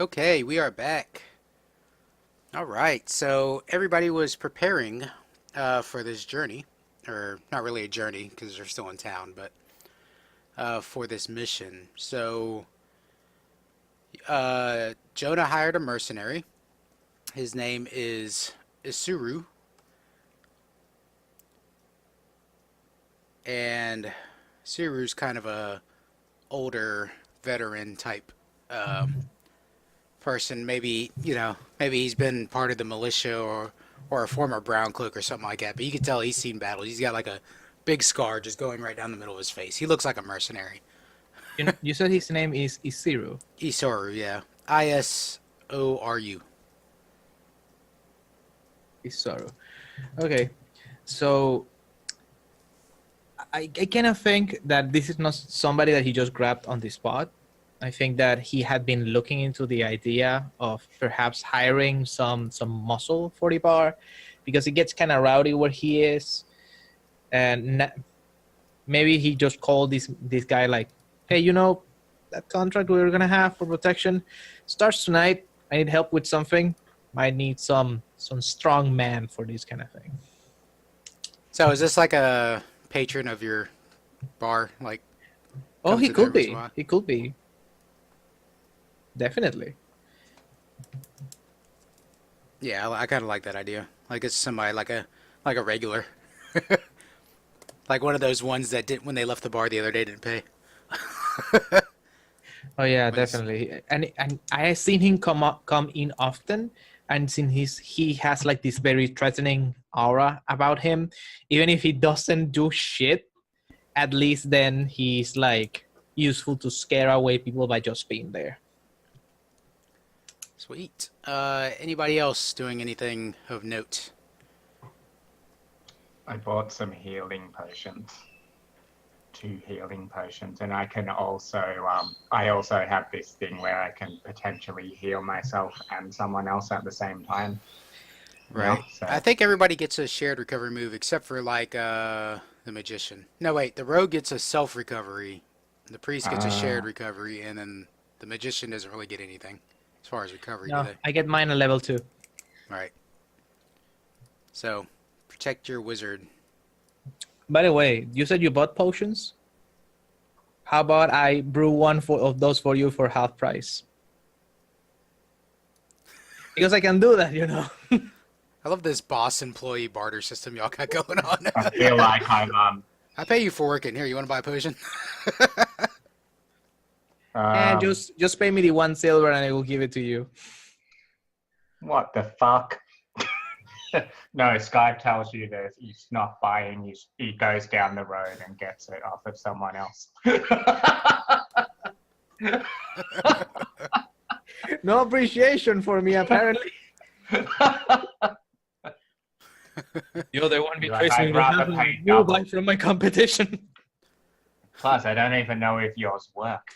Okay, we are back. All right, so everybody was preparing for this journey, or not really a journey because they're still in town, but for this mission. So Jonah hired a mercenary. His name is Isuru, and Isuru's kind of a older veteran type person. Maybe maybe he's been part of the militia or a former brown cloak or something like that. But you can tell he's seen battles. He's got like a big scar just going right down the middle of his face. He looks like a mercenary. You said his name is Isiru. Isoru, yeah, Isoru. Isaru. Okay, so I kind of think that this is not somebody that he just grabbed on the spot. I think that he had been looking into the idea of perhaps hiring some muscle for the bar, because it gets kind of rowdy where he is, and maybe he just called this guy like, hey, that contract we were gonna have for protection starts tonight. I need help with something. Might need some strong man for this kind of thing. So is this like a patron of your bar? Like, Oh, comes he in there could once in a be. while? He could be. Definitely. Yeah, I kind of like that idea. Like it's somebody like a regular, like one of those ones that did when they left the bar the other day didn't pay. Oh yeah, When it's, definitely. And I seen him come in often, and since he has like this very threatening aura about him. Even if he doesn't do shit, at least then he's like useful to scare away people by just being there. Sweet. Anybody else doing anything of note? I bought some healing potions, 2 healing potions, and I can also, I also have this thing where I can potentially heal myself and someone else at the same time. Right. So I think everybody gets a shared recovery move except for like the magician. No, wait, the rogue gets a self recovery. The priest gets a shared uh, recovery, and then the magician doesn't really get anything as far as recovery, do No, they? I get mine at level 2. Right. So protect your wizard. By the way, you said you bought potions? How about I brew one of those for you for half price? Because I can do that. I love this boss employee barter system y'all got going on. I feel like I'm, I pay you for working. Here, you want to buy a potion? And um, just pay me the 1 silver and I will give it to you. what the fuck? No, Skive tells you that he's not buying, he goes down the road and gets it off of someone else. No appreciation for me, apparently. You're the one You're like, betraying I'd me. rather pay You double. buy from my competition. Plus, I don't even know if yours work.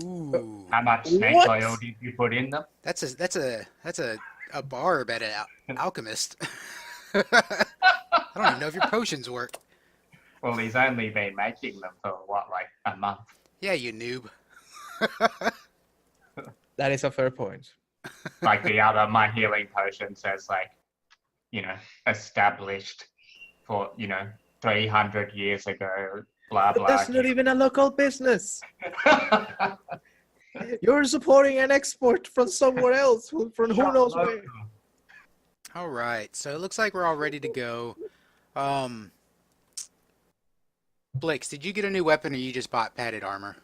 Ooh, How much snake What? oil did you put in them? that's a barb at an alchemist. I don't even know if your potions work. Well, he's only been making them for what, like a month? Yeah, you noob. That is a fair point. Like the other, my healing potion says, like, established for, 300 years ago, blah, But blah. that's not even a local business. You're supporting an export from somewhere else, from who knows where. All right, so it looks like we're all ready to go. Um, Blix, did you get a new weapon or you just bought padded armor?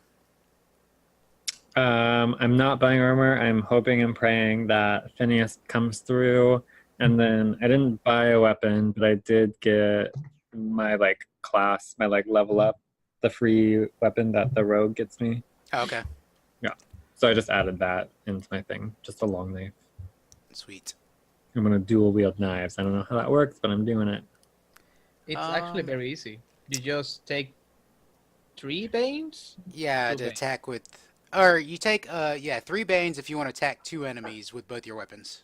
I'm not buying armor. I'm hoping and praying that Phineas comes through. And then I didn't buy a weapon, but I did get my class, my level up, the free weapon that the rogue gets me. Oh, okay, Yeah. So I just added that into my thing, just a long knife. sweet. I'm gonna dual wield knives. I don't know how that works, but I'm doing it. It's actually Um, very easy. You just take 3 banes. Yeah, Two to banes. attack with, or you take 3 banes if you want to attack 2 enemies with both your weapons.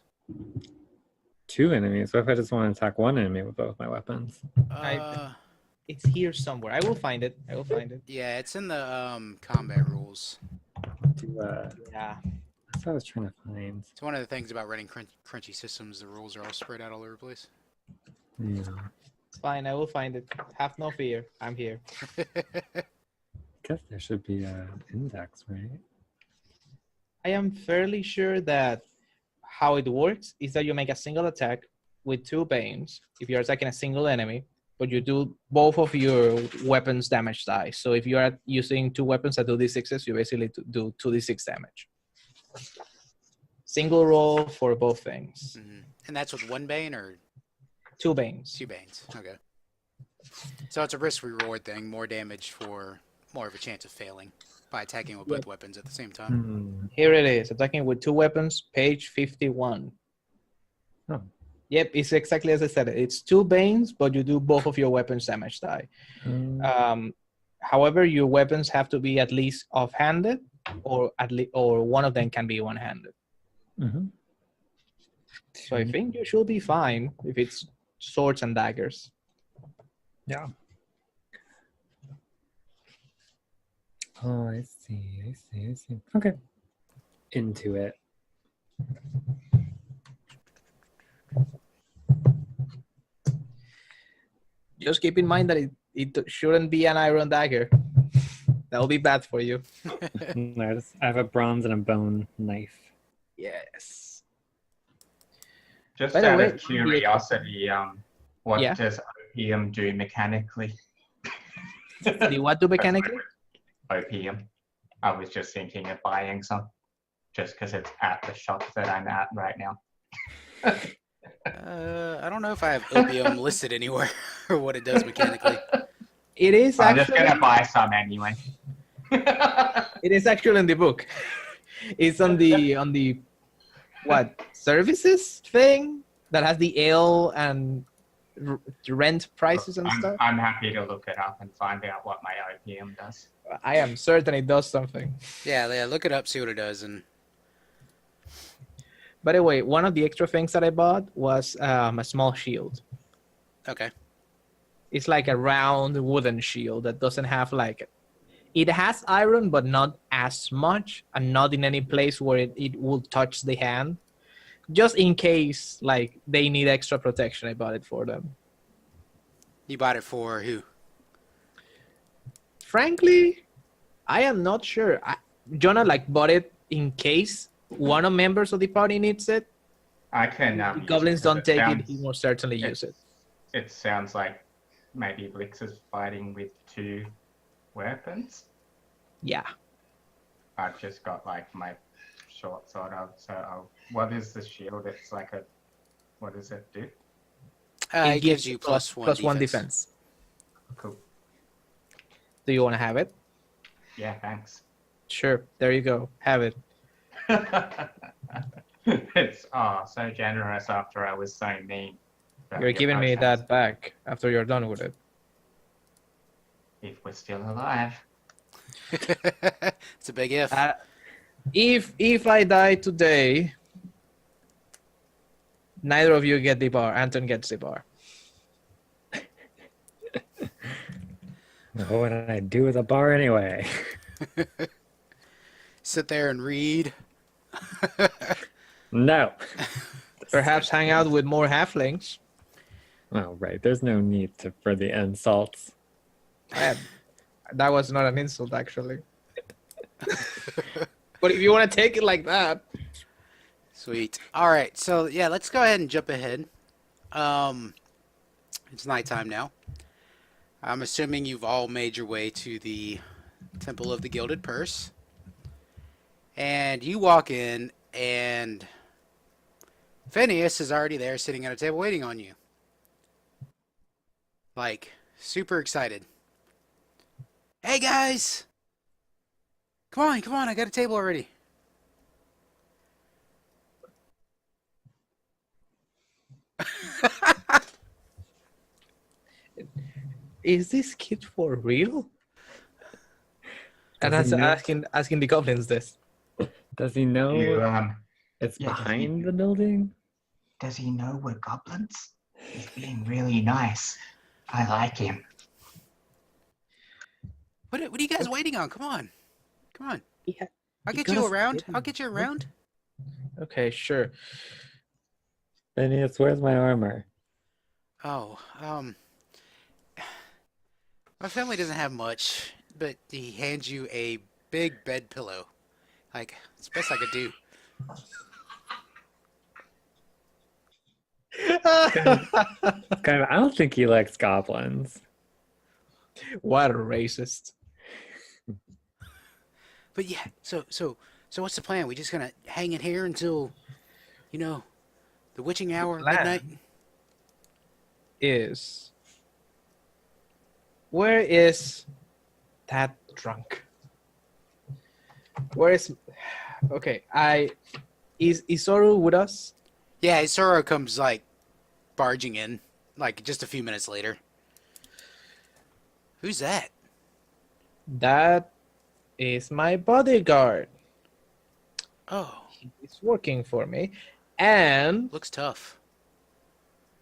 2 enemies. What if I just want to attack 1 enemy with both my weapons? Uh, It's here somewhere. I will find it. yeah, it's in the combat rules. Do, Yeah. That's what I was trying to find. It's one of the things about running crunchy systems. The rules are all spread out all over the place. Yeah. It's fine. I will find it. Have no fear. I'm here. Guess there should be an index, right? I am fairly sure that how it works is that you make a single attack with 2 Banes if you're attacking a single enemy, but you do both of your weapons damage die. So if you are using 2 weapons that do d6s, you basically do 2d6 damage. Single roll for both things. Mhm. And that's with 1 bane or 2 Banes. 2 banes? Okay. So it's a risk reward thing. More damage for more of a chance of failing by attacking with both weapons at the same time. Hmm. Here it is. Attacking with 2 weapons, page 51. Oh. Yep, it's exactly as I said. It's 2 Banes, but you do both of your weapons damage die. However, your weapons have to be at least off-handed, or one of them can be one-handed. Mhm. So I think you should be fine if it's swords and daggers. Yeah. Oh, I see. Okay. Into it. Just keep in mind that it shouldn't be an iron dagger. That will be bad for you. No, I have a bronze and a bone knife. Yes. Just By the out way, of curiosity, what Yeah. does opium do mechanically? The what do mechanically? Opium. I was just thinking of buying some, just because it's at the shop that I'm at right now. I don't know if I have opium listed anywhere or what it does mechanically. It is I'm just actually gonna buy some anyway. it is actually in the book. It's on the what services thing that has the ale and rent prices and stuff. I'm happy to look it up and find out what my opium does. I am certain it does something. Yeah, look it up, see what it does, and By the way, one of the extra things that I bought was a small shield. okay. It's like a round wooden shield that doesn't have like, it has iron, but not as much, and not in any place where it will touch the hand. Just in case like they need extra protection, I bought it for them. You bought it for who? Frankly, I am not sure. Jonah like bought it in case one of members of the party needs it. I can. If use goblins it, don't 'cause take sounds, it, he will certainly use it. It sounds like maybe Blix is fighting with 2 weapons. Yeah. I've just got like my short sword of. So what is the shield? It's like a. What does it do? It gives you plus one defense. Cool. Do you want to have it? Yeah, thanks. Sure. There you go. Have it. It's so generous after I was so mean. But You're yeah, giving me okay. that back after you're done with it. If we're still alive. It's a big if. If I die today, neither of you get the bar. Anton gets the bar. What did I do with a bar anyway? Sit there and read. No. Perhaps hang out with more halflings. Oh, right. There's no need for the insults. That was not an insult, actually. But if you want to take it like that. Sweet. All right. So yeah, let's go ahead and jump ahead. It's nighttime now. I'm assuming you've all made your way to the Temple of the Gilded Purse. And you walk in, and Phineas is already there sitting at a table waiting on you. Like, super excited. Hey, guys! Come on, I got a table already. Is this kid for real? And Does that's he know? asking the goblins this. Does he know You, it's yeah, behind the building? does he know we're goblins? He's being really nice. I like him. What are you guys waiting on? Come on. Yeah. I'll You get you gotta around. sit I'll get you around. Okay, sure. Phineas, where's my armor? Oh, my family doesn't have much, but he hands you a big bed pillow. Like, it's the best I could do. I don't think he likes goblins. What a racist. But yeah, so what's the plan? We just gonna hang in here until, you know, the witching hour, Plan. midnight? Is where is that drunk? Where is okay, is Isoru with us? Yeah, Isoro comes, like, barging in, like, just a few minutes later. Who's that? That is my bodyguard. Oh, He's working for me. And looks tough.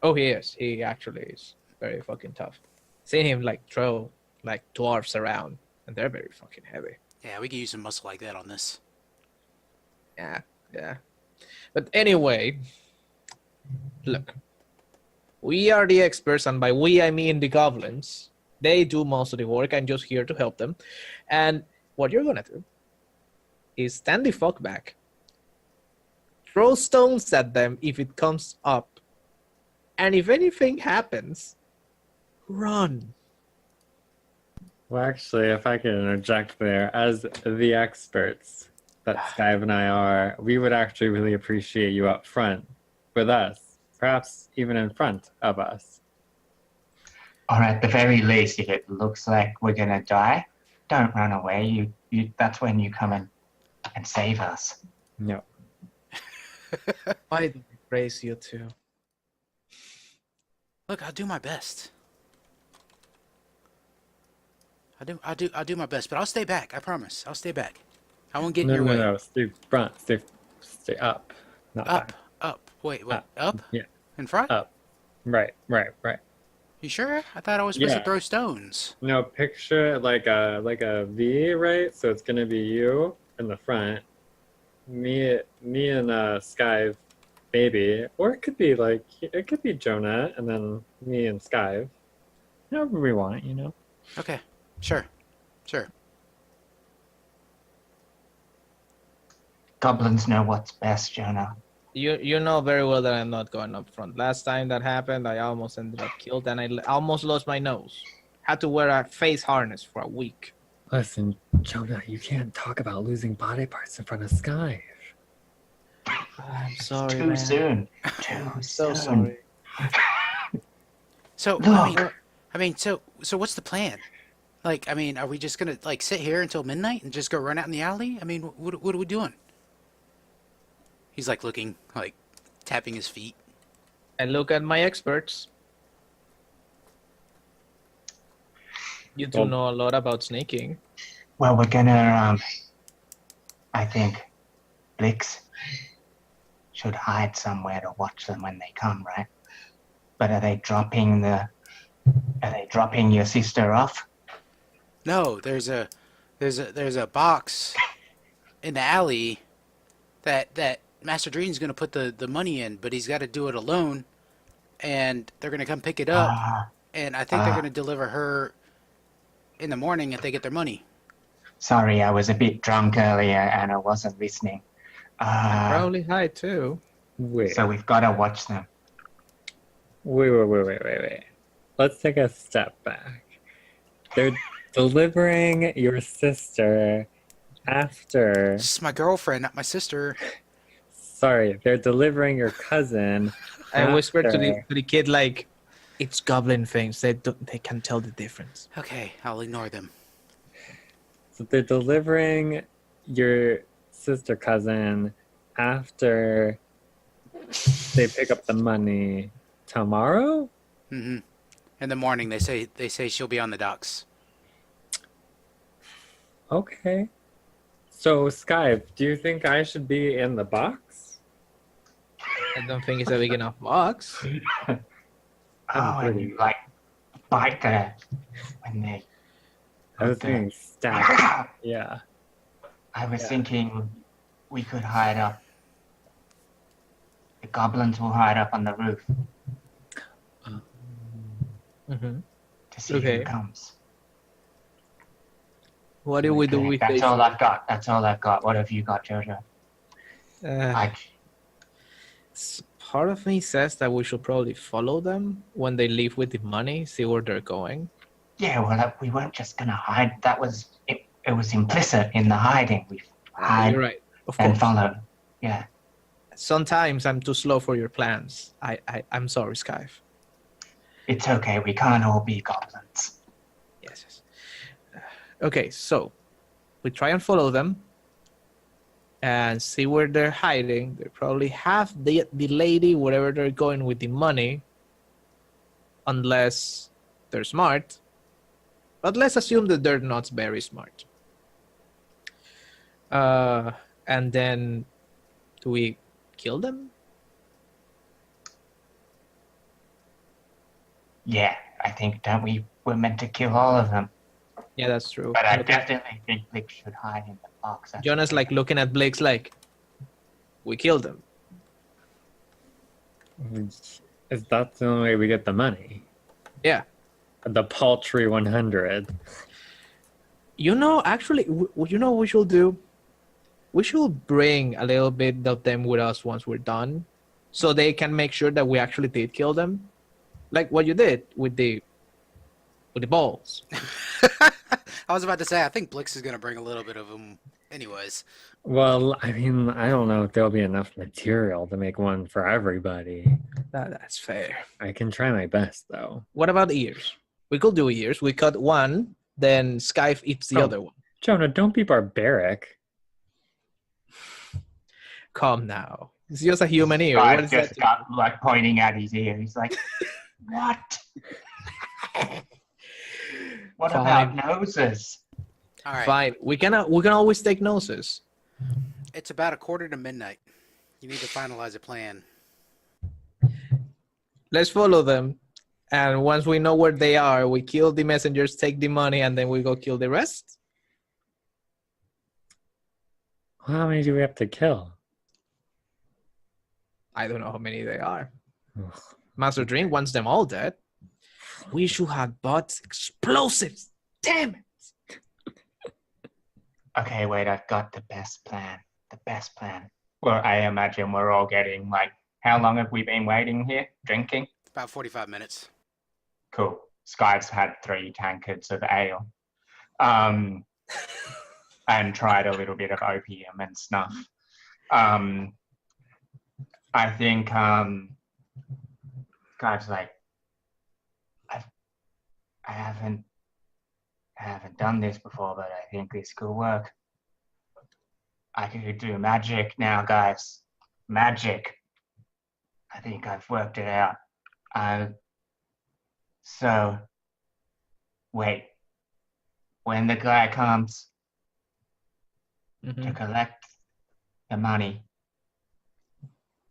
oh, he is. He actually is very fucking tough. Seen him like throw like dwarfs around, and they're very fucking heavy. Yeah, we could use some muscle like that on this. Yeah, yeah. But anyway, look, we are the experts, and by we I mean the goblins. They do most of the work. I'm just here to help them. And what you're gonna do is stand the fuck back, throw stones at them if it comes up, and if anything happens, run. Well, actually, if I could interject there, as the experts that Skive and I are, we would actually really appreciate you up front with us, perhaps even in front of us. Or at the very least, if it looks like we're gonna die, don't run away. That's when you come in and save us. No. Why do we praise you too? Look, I'll do my best. I'll do my best, but I'll stay back. I promise. I'll stay back. I won't get in No, your no, way. no. Stay front. Stay up. Not Up, back. up. Wait, Up. up? Yeah. In front? Up. Right. You sure? I thought I was supposed to Yeah. throw stones. No, picture like a V, right? So it's gonna be you in the front, me and Skive, baby, or it could be Jonah and then me and Skive. However we want, you know. Okay, sure. Goblins know what's best, Jonah. You know very well that I'm not going up front. Last time that happened, I almost ended up killed, and I almost lost my nose. Had to wear a face harness for a week. Listen, Jonah, you can't talk about losing body parts in front of Skive. I'm sorry, Too man. soon. Too So soon. sorry. So, Look. so what's the plan? Like, I mean, are we just gonna, like, sit here until midnight and just go run out in the alley? I mean, what are we doing? He's, like, looking, like, tapping his feet. I look at my experts. You do Well- know a lot about snaking. Well, we're gonna, I think Blix should hide somewhere to watch them when they come, right? But are they dropping your sister off? No, there's a box in the alley that Master Dream's gonna put the money in, but he's got to do it alone, and they're gonna come pick it up, Ah, and I think they're ah. gonna deliver her in the morning if they get their money. sorry, I was a bit drunk earlier and I wasn't listening. Probably high too. Wait. So we've got to watch them. Wait. Let's take a step back. They're delivering your sister after. This is my girlfriend, not my sister. Sorry, they're delivering your cousin. I whispered to after- the kid like, "It's goblin things. They can tell the difference." Okay, I'll ignore them. So they're delivering your sister cousin after they pick up the money tomorrow. Mm-hmm. In the morning, they say she'll be on the docks. Okay. So Skive, do you think I should be in the box? I don't think it's a big enough box. Oh, and you like bite her when they. I was thinking stack. Yeah. I was Yeah. thinking we could hide up The goblins will hide up on the roof Mm-hmm. to see who Okay. comes. What do we do with That's this? all I've got. That's all I've got. What have you got, Jojo? Part of me says that we should probably follow them when they leave with the money, see where they're going. Yeah, well, we weren't just gonna hide. That was it. It was implicit in the hiding. We hide You're right. Of and course. follow. Yeah, Sometimes I'm too slow for your plans. I'm sorry, Skive. it's okay. We can't all be goblins. Yes. Okay, so we try and follow them and see where they're hiding. They probably have the lady wherever they're going with the money, unless they're smart. But let's assume that they're not very smart. And then, do we kill them? Yeah, I think we're meant to kill all of them. Yeah, that's true. But I definitely think Blix should hide in the box. Jonah's like looking at Blix like, we killed them. Is that the only way we get the money? Yeah. The paltry 100. Actually, you know what we should do? We should bring a little bit of them with us once we're done, so they can make sure that we actually did kill them, like what you did with the balls. I was about to say, I think Blix is going to bring a little bit of them anyways. Well, I mean, I don't know if there'll be enough material to make one for everybody. That's fair. I can try my best, though. What about ears? We could do ears. We cut one, then Skive eats the other one. Jonah, don't be barbaric. Come now. It's just a human ear. I What is just that? got like pointing at his ear. He's like, "What? What Fine. about noses?" All right. Fine. We can always take noses. It's about 1:45. You need to finalize a plan. Let's follow them. And once we know where they are, we kill the messengers, take the money, and then we go kill the rest. How many do we have to kill? I don't know how many they are. Ugh. Master Dream wants them all dead. We should have bought explosives. Damn it. Okay, wait, I've got the best plan. The best plan. Well, I imagine we're all getting like, how long have we been waiting here? Drinking? About 45 minutes. Cool. Skive's had 3 tankards of ale. And tried a little bit of opium and snuff. I think Skive's like, I haven't done this before, but I think this could work. I could do magic now, guys. Magic. I think I've worked it out. So, wait. When the guy comes to collect the money,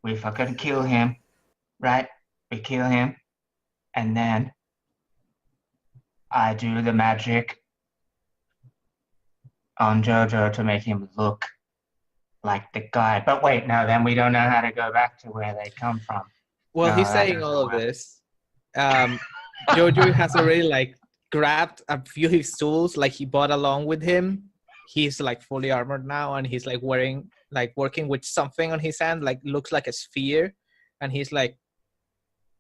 we fucking kill him, right? We kill him, and then I do the magic on Jojo to make him look like the guy. But wait, no, then we don't know how to go back to where they come from. Well, No, he's that saying doesn't all of work. this. Jojo has already like grabbed a few of his tools, like he bought along with him. He's like fully armored now, and he's like working with something on his hand, like looks like a sphere, and he's like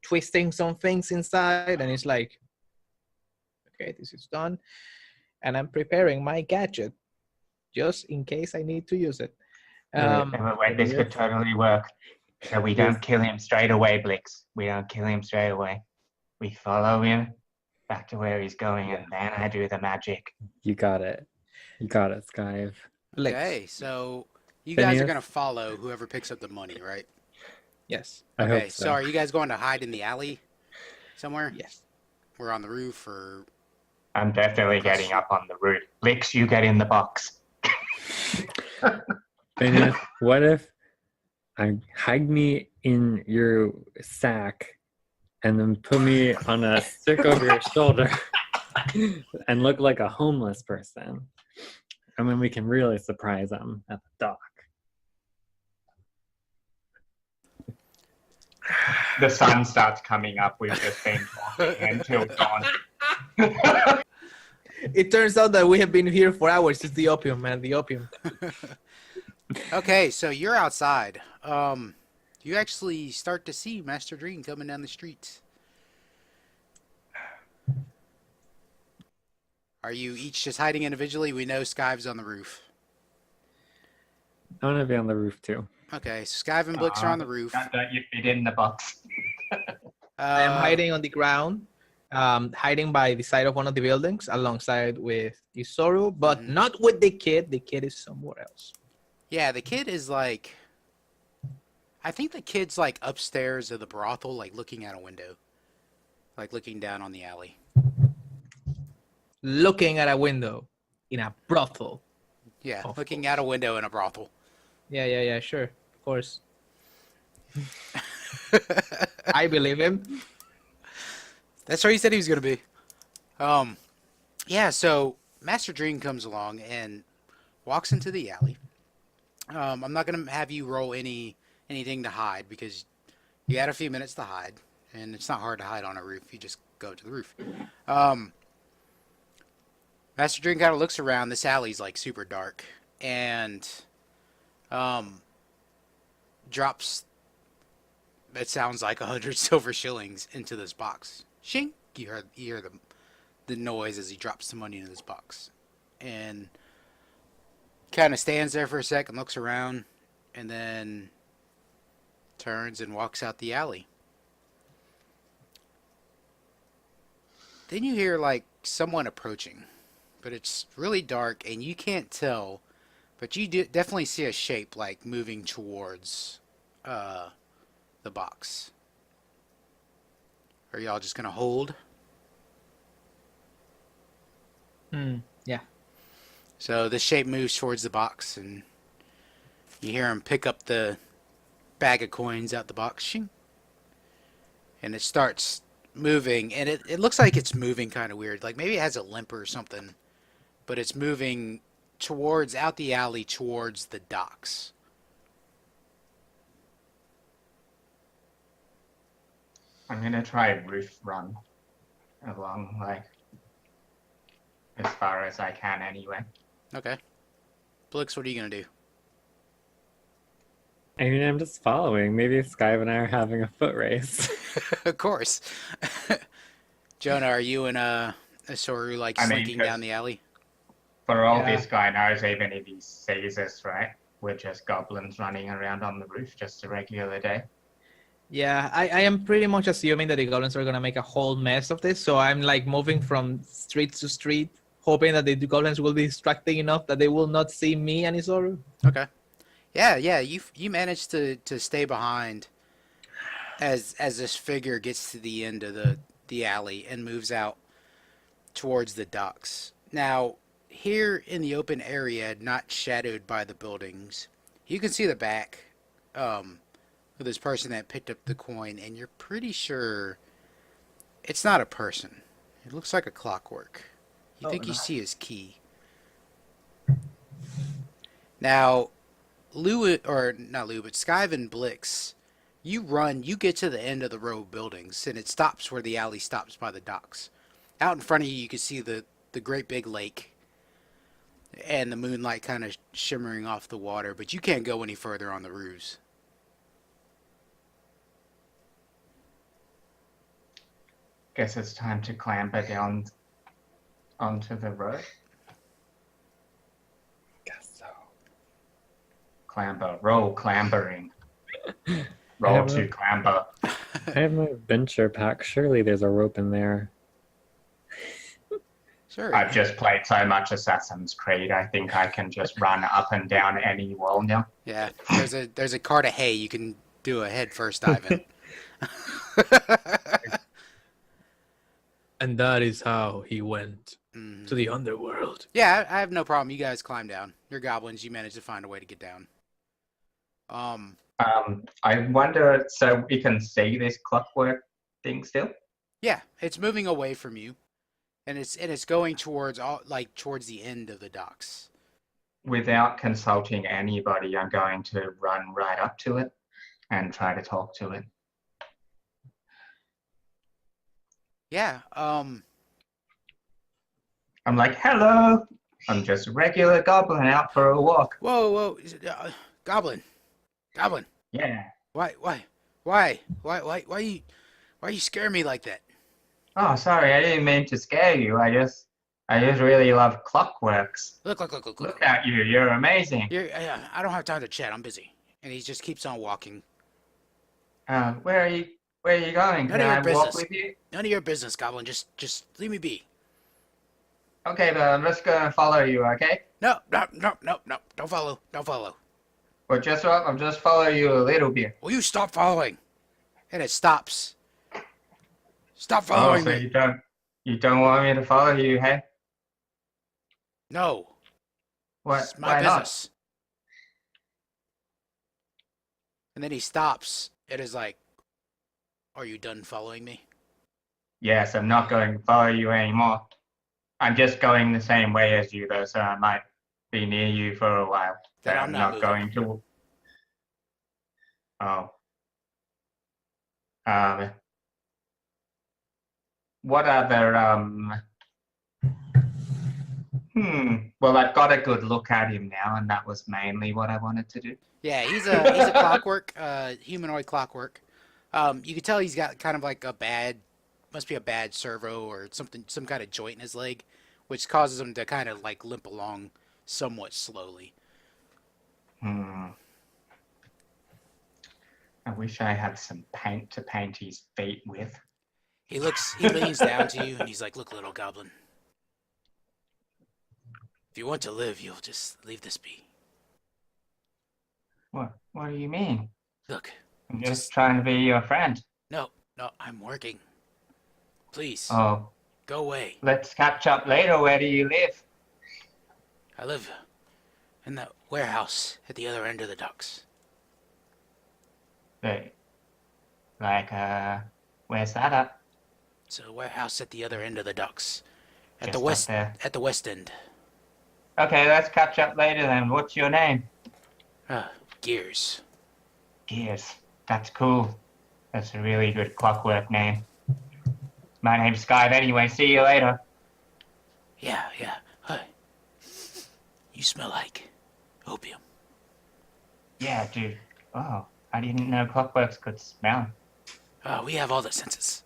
twisting some things inside, and he's like, okay, this is done, and I'm preparing my gadget just in case I need to use it. Wait, this could totally work. So we don't kill him straight away, Blix. We don't kill him straight away. We follow him back to where he's going, and then I do the magic. You got it. You got it, Skive. Blix. Okay, so you guys are Phineas? going to follow whoever picks up the money, right? Yes. I Okay, hope so so. are you guys going to hide in the alley somewhere? Yes. Or on the roof, or... I'm definitely getting up on the roof. Blix, you get in the box. Phineas, what if I hide me in your sack and then put me on a stick over your shoulder and look like a homeless person? And then we can really surprise them at the dock. The sun starts coming up. We've just been talking until dawn. It turns out that we have been here for hours. It's the opium, man. The opium. Okay, so you're outside. You actually start to see Master Dream coming down the streets. Are you each just hiding individually? We know Skive's on the roof. I want to be on the roof too. Okay, so Skive and Blix are on the roof. Don't you fit in the box? I am hiding on the ground, hiding by the side of one of the buildings alongside with Isoru, but Mhm. not with the kid. The kid is somewhere else. Yeah, the kid is like... I think the kid's like upstairs of the brothel, like looking out a window. Like looking down on the alley. Looking at a window in a brothel. Yeah, Of looking course. out a window in a brothel. Yeah, sure. Of course. I believe him. That's where he said he was going to be. Yeah, so Master Dream comes along and walks into the alley. I'm not going to have you roll anything to hide because you had a few minutes to hide, and it's not hard to hide on a roof. You just go to the roof. Master Dream kind of looks around. This alley's like super dark, and drops. It sounds like 100 silver shillings into this box. Shing! You hear the noise as he drops the money into this box, and kind of stands there for a second, looks around, and then turns and walks out the alley. Then you hear like someone approaching, but it's really dark and you can't tell, but you definitely see a shape like moving towards the box. Are y'all just gonna hold? Yeah. So the shape moves towards the box, and you hear him pick up the bag of coins out the box. Shing. And it starts moving, and it looks like it's moving kind of weird. Like maybe it has a limp or something, but it's moving towards, out the alley, towards the docks. I'm gonna try roof run along, like, as far as I can anyway. Okay. Blix, what are you going to do? I mean, I'm just following. Maybe Skive and I are having a foot race. Of course. Jonah, are you and Soru like I mean, slinking down the alley? For all Yeah. this guy knows, even if he sees us, right? We're just goblins running around on the roof, just a regular day. Yeah, I am pretty much assuming that the goblins are gonna make a whole mess of this, so I'm like moving from street to street, hoping that the goblins will be distracting enough that they will not see me and Isoru. Okay. Yeah, you managed to stay behind as this figure gets to the end of the alley and moves out towards the docks. Now, here in the open area, not shadowed by the buildings, you can see the back of this person that picked up the coin, and you're pretty sure it's not a person. It looks like a clockwork. You Oh, think you no. see his key. Now, not Lou, but Skive and Blix, you get to the end of the row of buildings, and it stops where the alley stops by the docks. Out in front of you, you can see the great big lake and the moonlight kind of shimmering off the water, but you can't go any further on the roofs. Guess it's time to clamber down onto the road. Guess so. Clamber, roll, clambering. I Roll have to a- clamber. I have my adventure pack. Surely there's a rope in there. Sure. I've just played so much Assassin's Creed, I think I can just run up and down any wall now. Yeah, there's a cart of hay you can do a head first dive in. And that is how he went Mhm. to the underworld. Yeah, I have no problem. You guys climb down. You're goblins. You managed to find a way to get down. I wonder, so we can see this clockwork thing still? Yeah, it's moving away from you, and it's going towards towards the end of the docks. Without consulting anybody, I'm going to run right up to it and try to talk to it. Yeah. I'm like, hello. I'm just a regular goblin out for a walk. Whoa, whoa, Goblin, Goblin. Yeah. Why you scare me like that? Oh, sorry, I didn't mean to scare you. I just really love clockworks. Look Look. at you, you're amazing. I don't have time to chat. I'm busy. And he just keeps on walking. Where are you going? None Can of your I walk business. with you? None of your business, Goblin. Just leave me be. Okay, but I'm just gonna follow you, okay? No. Don't follow. Don't follow. Well, just what? I'll just follow you a little bit. Will you stop following? And it stops. Stop Oh, following so me. you don't want me to follow you, hey? No. What? It's my Why not? business. And then he stops. It is like, are you done following me? Yes, I'm not going to follow you anymore. I'm just going the same way as you, though, so I might be near you for a while. Then But I'm I'm not not moving. going to. Oh. Um. What other Well, I've got a good look at him now, and that was mainly what I wanted to do. Yeah, he's a clockwork, humanoid clockwork. You can tell he's got kind of like must be a bad servo or something, some kind of joint in his leg, which causes him to kind of like limp along somewhat slowly. Hmm. I wish I had some paint to paint his feet with. He leans down to you and he's like, "Look, little goblin, if you want to live, you'll just leave this be. What do you mean? Look, I'm just just trying to be your friend. no, I'm working. Please, Oh, go away. let's catch up later. Where do you live? I live in the warehouse at the other end of the docks. Like, where's that at? It's a warehouse at the other end of the docks, Just up there. at the west end. Okay, let's catch up later then. What's your name? Gears. Gears. That's cool. That's a really good clockwork name. My name's Skive anyway. See you later. Yeah. Hi. You smell like opium. Yeah, dude. Oh, I didn't know clockworks could smell. We have all the senses.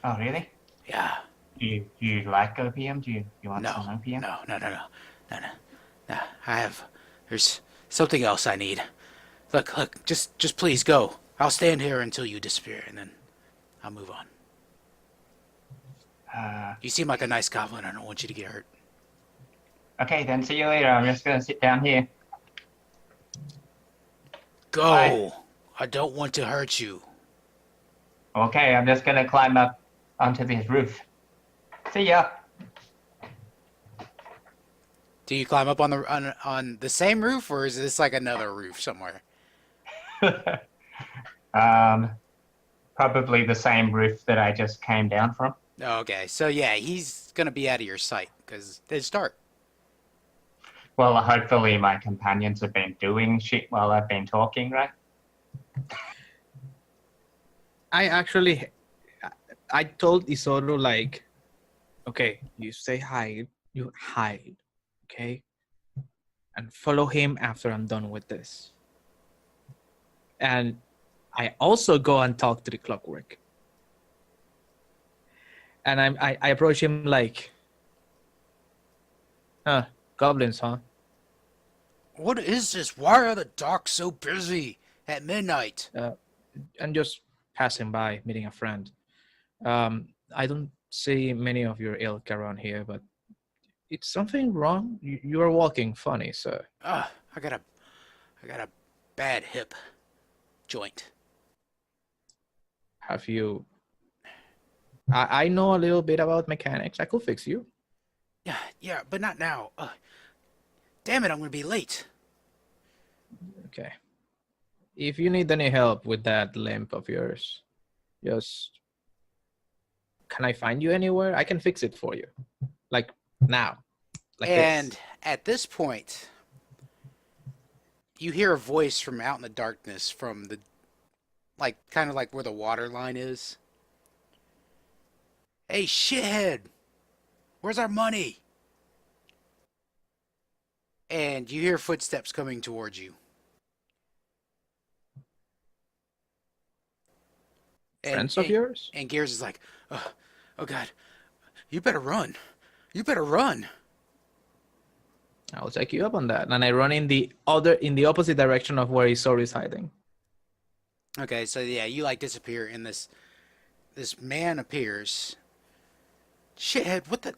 Oh, really? Yeah. Do you like opium? Do you want some No. opium? No. There's something else I need. Look. Just please go. I'll stand here until you disappear, and then I'll move on. You seem like a nice goblin. I don't want you to get hurt. Okay, then see you later. I'm just gonna sit down here. Go. Bye. I don't want to hurt you. Okay, I'm just gonna climb up onto this roof. See ya. Do you climb up on the same roof, or is this like another roof somewhere? Probably the same roof that I just came down from. Okay, so yeah, he's gonna be out of your sight because it's dark. Well, hopefully my companions have been doing shit while I've been talking, right? I told Isoro like, okay, you say hi, you hide, okay, and follow him after I'm done with this. And I also go and talk to the clockwork. And I approach him like, goblins, huh? What is this? Why are the docks so busy at midnight? And just passing by, meeting a friend. I don't see many of your ilk around here, but it's something wrong. You are walking funny, sir. I got a bad hip joint. Have you? I know a little bit about mechanics. I could fix you. Yeah, but not now. Damn it, I'm gonna be late. Okay. If you need any help with that limp of yours, just can I find you anywhere? I can fix it for you, like now, like And this. at this point, you hear a voice from out in the darkness from the, like, kind of like where the water line is. Hey, shithead, where's our money? And you hear footsteps coming towards you. And Friends of and, yours? and Gears is like, oh God, you better run. You better run. I will take you up on that. And I run in the opposite direction of where Isori is hiding. Okay, so yeah, you like disappear, and this man appears. Shithead, what the?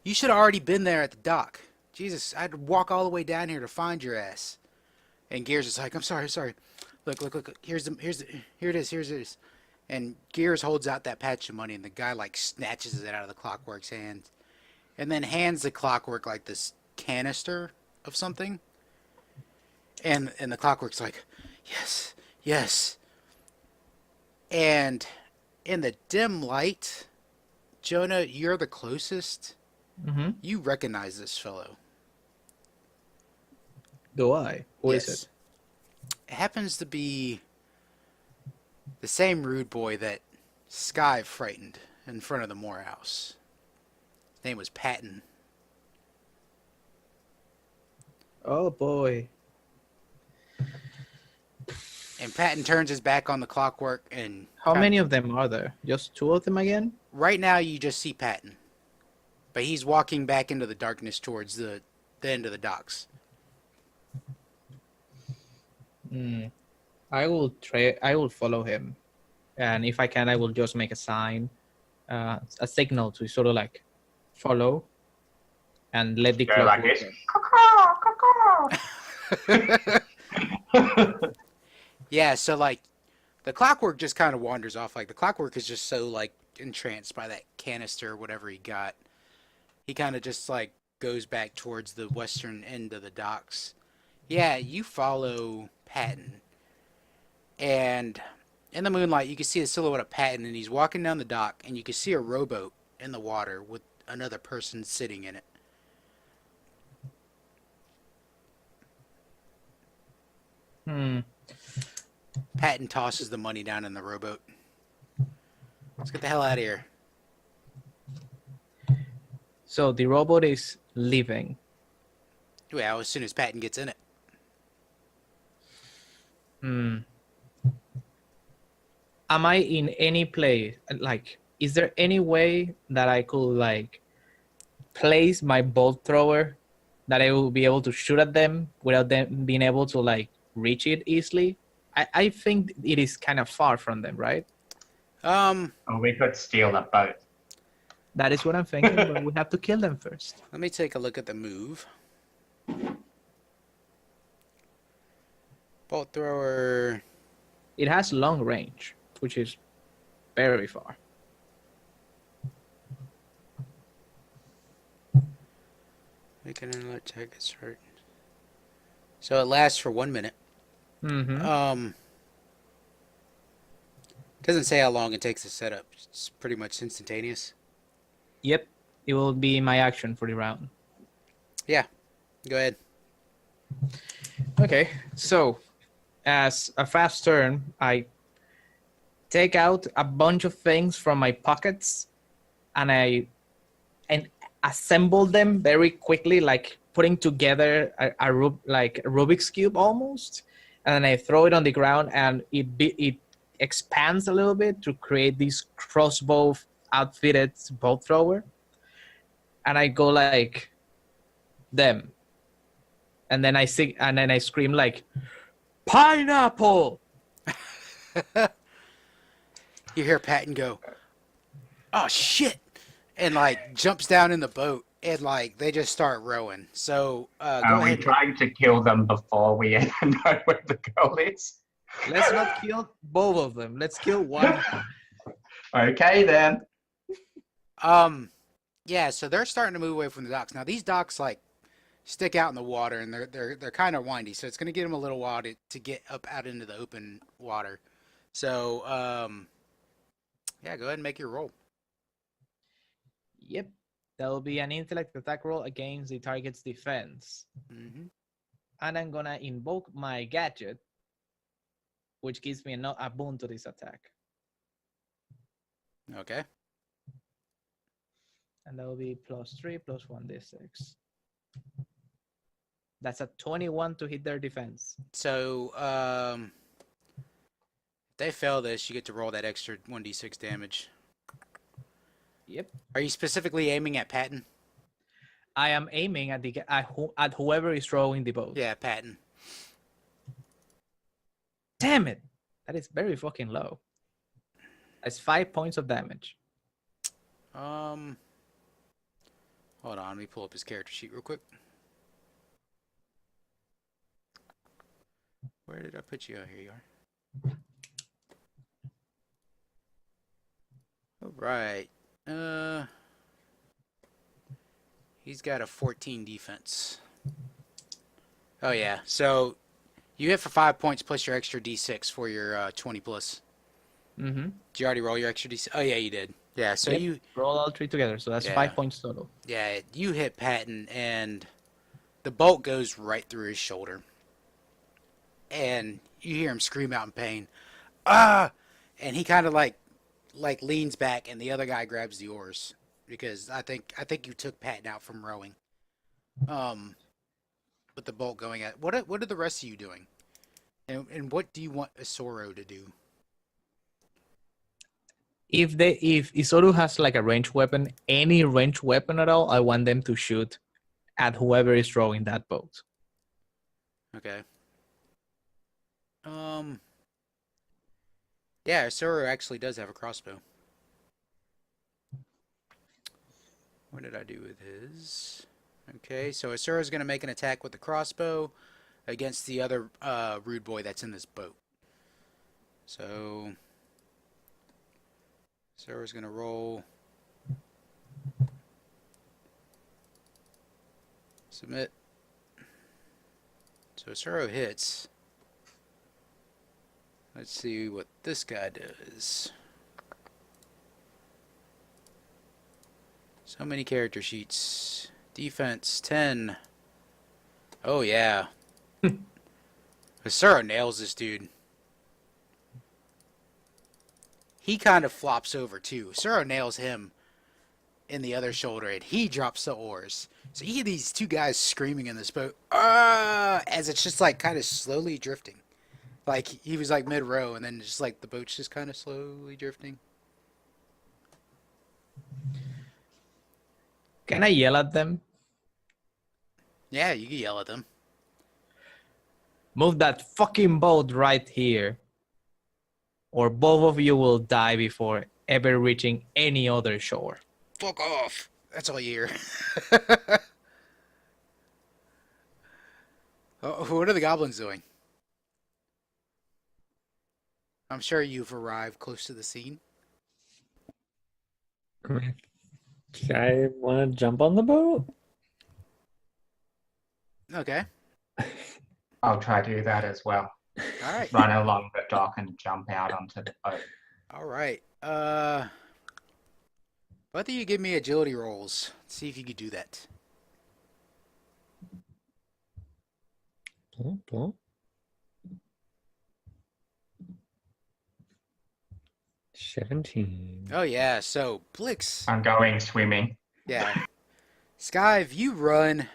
You should have already been there at the dock. Jesus, I had to walk all the way down here to find your ass. And Gears is like, I'm sorry. Look. Here it is. And Gears holds out that patch of money, and the guy like snatches it out of the Clockwork's hand, and then hands the Clockwork like this canister of something. And the Clockwork's like, yes. And in the dim light, Jonah, you're the closest. Mm-hmm. You recognize this fellow. Do I? Who is it? It happens to be the same rude boy that Skive frightened in front of the Morehouse. His name was Patton. Oh boy. And Patton turns his back on the Clockwork, and How many of them are there? Just two of them again? right now you just see Patton. But he's walking back into the darkness towards the end of the docks. I will follow him, and if I can, I will just make a sign, a signal to sort of like follow, and let the Go clock like work. this. Yeah, so like the Clockwork just kind of wanders off. Like the Clockwork is just so like entranced by that canister or whatever he got. He kind of just like goes back towards the western end of the docks. Yeah, you follow Patton. And in the moonlight, you can see a silhouette of Patton, and he's walking down the dock, and you can see a rowboat in the water with another person sitting in it. Patton tosses the money down in the rowboat. Let's get the hell out of here. So the robot is leaving. Well, as soon as Patton gets in it. Am I in any place? Like, is there any way that I could like place my bolt thrower that I will be able to shoot at them without them being able to like reach it easily? I think it is kind of far from them, right? Or we could steal a boat. That is what I'm thinking, but we have to kill them first. Let me take a look at the move. Bolt thrower. It has long range, which is very far. Make an alert check. Start. So it lasts for 1 minute. Mm-hmm. Doesn't say how long it takes to set up. It's pretty much instantaneous. Yep, it will be my action for the round. Yeah, go ahead. Okay, so as a fast turn, I take out a bunch of things from my pockets and I assemble them very quickly, like putting together a Rubik's Cube almost. And then I throw it on the ground, and it expands a little bit to create this crossbow outfitted bolt thrower. And I go like them. And then I sing, and then I scream like, pineapple! You hear Patton go, oh shit! And like jumps down in the boat, and like they just start rowing. So go Are we ahead. trying to kill them before we even know where the goal is? Let's not kill both of them. Let's kill one. Okay then. Yeah, so they're starting to move away from the docks. Now these docks like stick out in the water, and they're kind of windy, so it's gonna get them a little while to get up out into the open water. So yeah, go ahead and make your roll. Yep. That will be an intellect attack roll against the target's defense. Mm-hmm. And I'm gonna invoke my gadget, which gives me a boon to this attack. Okay. And that will be +3 plus 1d6. That's a 21 to hit their defense. So, if they fail this, you get to roll that extra 1d6 damage. Yep. Are you specifically aiming at Patton? I am aiming at at whoever is throwing the boat. Yeah, Patton. Damn it! That is very fucking low. That's 5 points of damage. Hold on, let me pull up his character sheet real quick. Where did I put you? Oh, here you are. All right. He's got a 14 defense. Oh yeah. So you hit for 5 points plus your extra d6 for your 20 plus. Mm-hmm. Did you already roll your extra d6? Oh yeah, you did. Yeah. So Yep. you Roll all 3 together, so that's Yeah. 5 points total. you hit Patton and the bolt goes right through his shoulder. And you hear him scream out in pain. Ah! And he kind of like leans back and the other guy grabs the oars because I think you took Patton out from rowing. With the bolt going at what are the rest of you doing? And what do you want Isoro to do? If Isoru has like a ranged weapon, any ranged weapon at all, I want them to shoot at whoever is throwing that boat. Okay. Yeah, Isoro actually does have a crossbow. What did I do with his? Okay, so Isoro's going to make an attack with the crossbow against the other rude boy that's in this boat. So Isoro's going to roll. Submit. So Isoro hits. Let's see what this guy does. So many character sheets. Defense 10. Oh yeah. Isoro nails this dude. He kind of flops over too. Isoro nails him in the other shoulder and he drops the oars. So you hear these two guys screaming in this boat. As it's just like kind of slowly drifting. Like he was like mid-row and then just like the boat's just kind of slowly drifting. Can I yell at them? Yeah, you can yell at them. Move that fucking boat right here, or both of you will die before ever reaching any other shore. Fuck off. That's all you hear. Oh, what are the goblins doing? I'm sure you've arrived close to the scene. I want to jump on the boat. Okay. I'll try to do that as well. All right. Run along the dock and jump out onto the boat. All right. Both of you give me agility rolls. See if you could do that. Plump, plump. 17. Oh yeah. So Blix. I'm going swimming. Yeah. Skive, you run,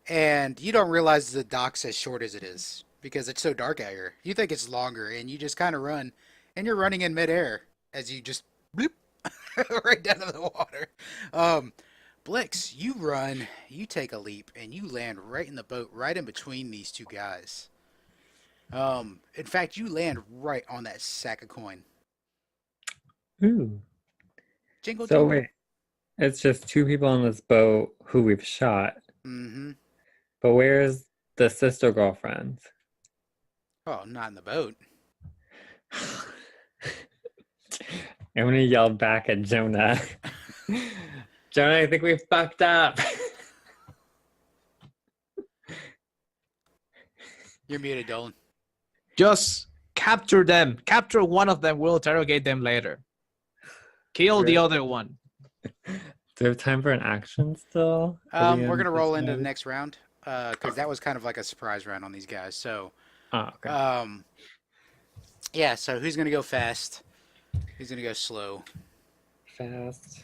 and you don't realize the dock's as short as it is because it's so dark out here. You think it's longer, and you just kind of run, and you're running in midair as you just bloop right down to the water. Blix, you run, you take a leap, and you land right in the boat, right in between these two guys. In fact, you land right on that sack of coin. Ooh. Jingle, So jingle. wait, it's just 2 people on this boat who we've shot. Mm-hmm. But where's the sister girlfriend? Oh, not in the boat. I'm gonna yell back at Jonah. Jonah, I think we fucked up. You're muted, Dolan. Just capture them. Capture one of them. We'll interrogate them later. Kill the Really? other one. Do we have time for an action still? We're gonna roll into the next round because that was kind of like a surprise round on these guys. So, Oh, okay. yeah. So who's gonna go fast? Who's gonna go slow? Fast.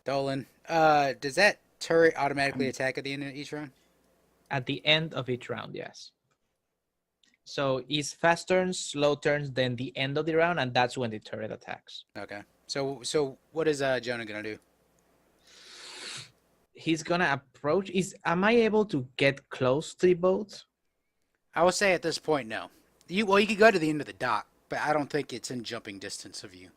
Dolan, does that turret automatically attack at the end of each round? At the end of each round, yes. So it's fast turns, slow turns, then the end of the round, and that's when the turret attacks. Okay. So what is Jonah gonna do? He's gonna approach. Am I able to get close to the boat? I will say at this point, no. You could go to the end of the dock, but I don't think it's in jumping distance of you.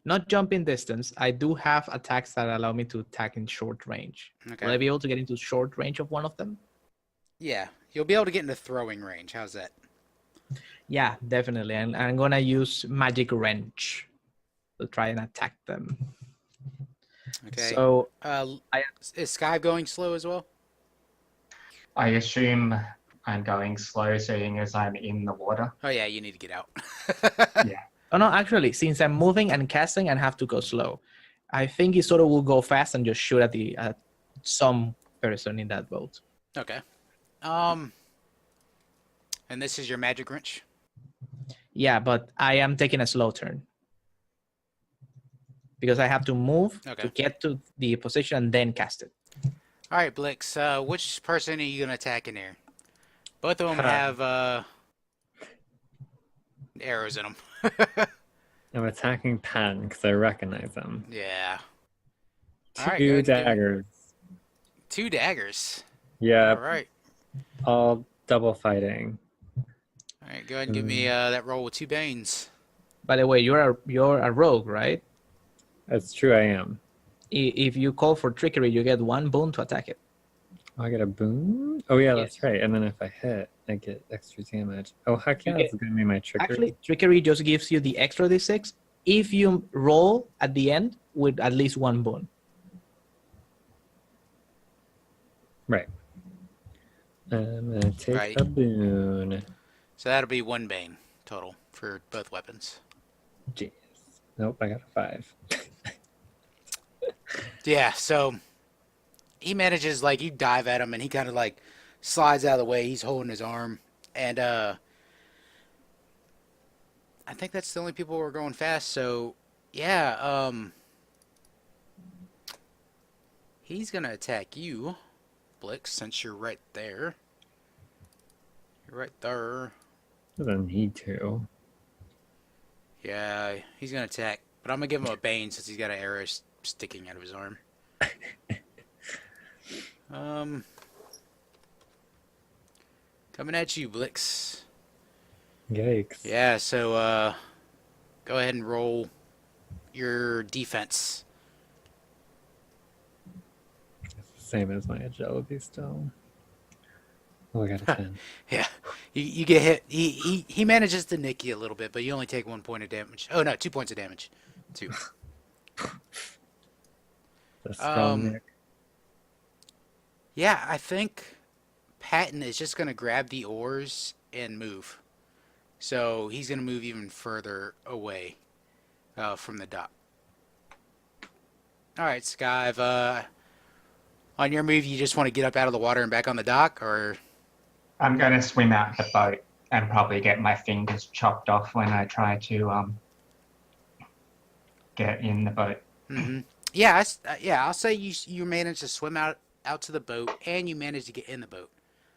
Not jumping distance. I do have attacks that allow me to attack in short range. Okay. Will I be able to get into short range of one of them? Yeah, you'll be able to get into throwing range. How's that? Yeah, definitely. And I'm gonna use magic wrench to try and attack them. Okay. So Is Skive going slow as well? I assume I'm going slow, seeing as I'm in the water. Oh yeah, you need to get out. Yeah. oh no, actually, since I'm moving and casting, I have to go slow. I think he sort of will go fast and just shoot at some person in that boat. Okay. And this is your magic wrench? Yeah, but I am taking a slow turn because I have to move Okay. to get to the position and then cast it. All right, Blix. Which person are you gonna attack in there? Both of them have arrows in them. I'm attacking Patton because I recognize him. Yeah. All Two right, go ahead and give me daggers. 2 daggers. Yeah, All right. all double fighting. All right. Go ahead and give me that roll with 2 banes. By the way, you're a rogue, right? That's true, I am. If you call for trickery, you get 1 boon to attack it. Oh, I get a boon? Oh, yeah, that's Yes. right. And then if I hit, I get extra damage. Oh, heck yeah, Okay. it's going to be my trickery. Actually, trickery just gives you the extra d6 if you roll at the end with at least 1 boon. Right. I'm going to take Right. a boon. So that'll be 1 bane total for both weapons. Jeez. Nope, I got a 5. Yeah. So he manages, like, you dive at him and he kind of like slides out of the way. He's holding his arm, and I think that's the only people who are going fast. So yeah, he's gonna attack you, Blix, since you're right there. You're right there. Doesn't need to. Yeah, he's gonna attack, but I'm gonna give him a bane since he's got an arrow sticking out of his arm. Coming at you, Blix. Yikes. Yeah, so go ahead and roll your defense. It's the same as my agility still. Oh, I got a 10. Yeah, you get hit. He manages to nick you a little bit, but you only take 1 point of damage. Oh no, 2 points of damage. 2. The strong Nick. Yeah, I think Patton is just gonna grab the oars and move. So he's gonna move even further away from the dock. All right, Skive. On your move, you just want to get up out of the water and back on the dock, or? I'm going to swim out the boat and probably get my fingers chopped off when I try to get in the boat. Mm-hmm. Yeah, I'll say you manage to swim out to the boat and you manage to get in the boat.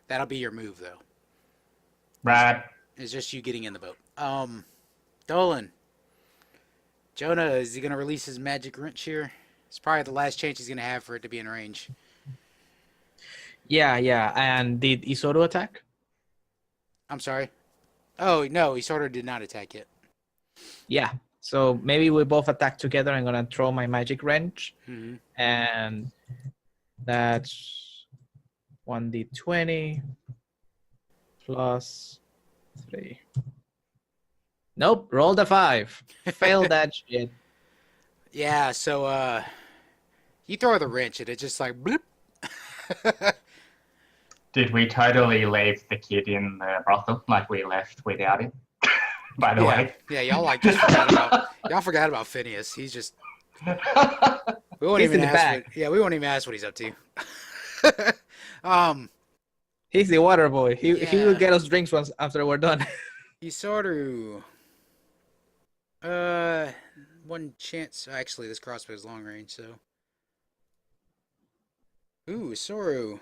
That'll be your move, though. Right. It's just you getting in the boat. Dolan. Jonah, is he gonna release his magic wrench here? It's probably the last chance he's gonna have for it to be in range. Yeah. And did Isoru attack? I'm sorry. Oh no, he sort of did not attack yet. Yeah. So maybe we both attack together. I'm gonna throw my magic wrench, Mm-hmm. and that's 1d20 plus 3. Nope, rolled a 5. Failed that shit. Yeah, so you throw the wrench and it just like bloop. Did we totally leave the kid in the brothel like we left without him? By the way. Yeah, y'all like just forgot about Phineas. He's just we won't He's even in the ask. back. We won't even ask what he's up to. He's the water boy. He will Yeah. get us drinks once after we're done. He sort of one chance. Actually, this crossbow is long range, so. Ooh, Soru.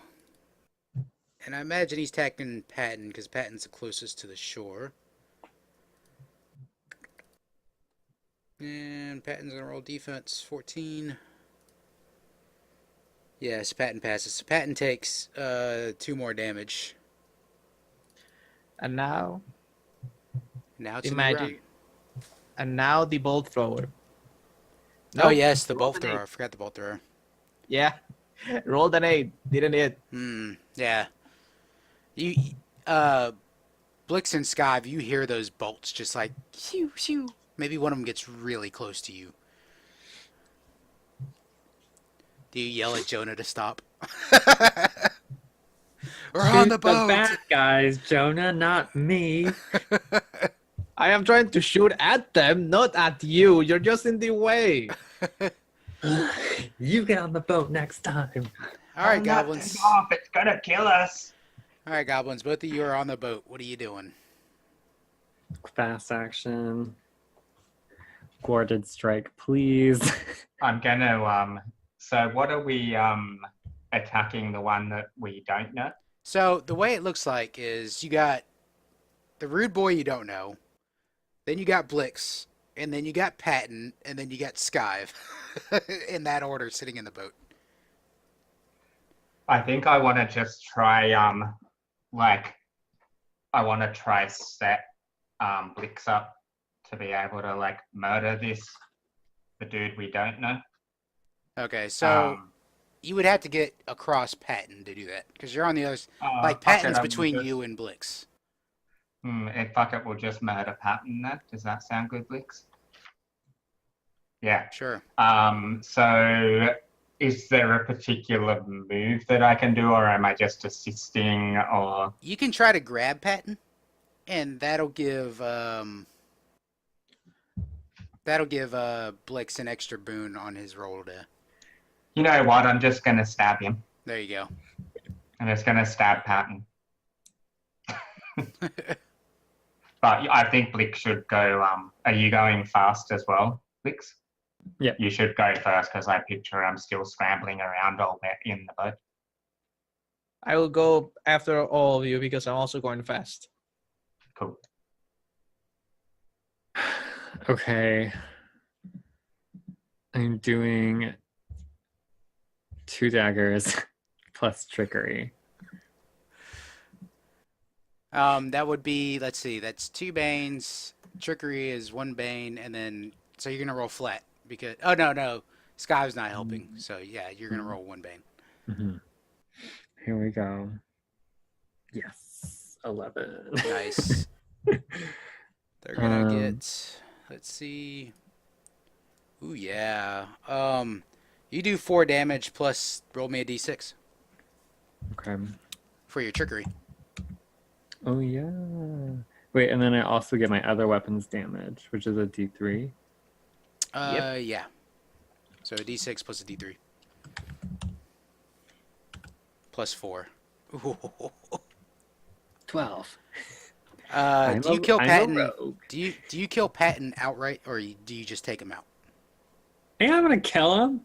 And I imagine he's attacking Patton because Patton's the closest to the shore. And Patton's gonna roll defense 14. Yes, Patton passes. So Patton takes 2 more damage. And now Now it's the a new round. magic. And now the bolt thrower. Oh Nope. yes, the Rolled bolt an thrower. eight. I forgot the bolt thrower. Yeah. Rolled an 8. Didn't hit. Yeah. You, Blix and Skive, you hear those bolts just like shoo shoo. Maybe one of them gets really close to you. Do you yell at Jonah to stop? We're on the Shoot boat. bad guys, Jonah, not me. I am trying to shoot at them, not at you. You're just in the way. You get on the boat next time. All right, Turn that goblins. thing off, it's gonna kill us. All right, goblins. Both of you are on the boat. What are you doing? Fast action. Guarded strike, please. I'm gonna so what are we attacking, the one that we don't know? So the way it looks like is you got the rude boy you don't know, then you got Blix, and then you got Patton, and then you got Skive, in that order, sitting in the boat. I think I want to just try like I want to try set Blix up to be able to like murder the dude we don't know. Okay, so Um, you would have to get across Patton to do that because you're on the other. Like fuck it, Patton's I will between just- you and Blix. fuck it, we'll just murder Patton then. Does that sound good, Blix? Yeah. Sure. So is there a particular move that I can do, or am I just assisting, or You can try to grab Patton, and that'll give Blix an extra boon on his roll to. you know what? I'm just gonna stab him. There you go. I'm just gonna stab Patton. But I think Blix should go. Are you going fast as well, Blix? Yeah. You should go first because I picture I'm still scrambling around all that in the boat. I will go after all of you because I'm also going fast. Cool. Okay. I'm doing 2 daggers plus trickery. That would be, let's see, that's 2 banes. Trickery is 1 bane, and then so you're gonna roll flat because no, Skive's not helping. So yeah, you're gonna roll 1 bane. Mm-hmm. Here we go. Yes, 11. Nice. They're gonna get. Let's see. Ooh yeah. You do 4 damage plus roll me a d6 Okay. for your trickery. Oh yeah. Wait, and then I also get my other weapons damage, which is a D3. Yeah. So a d6 plus a d3 plus 4. Ooh. 12. Do you kill I'm a Patton? rogue. Do you kill Patton outright, or do you just take him out? Hey, I'm gonna kill him.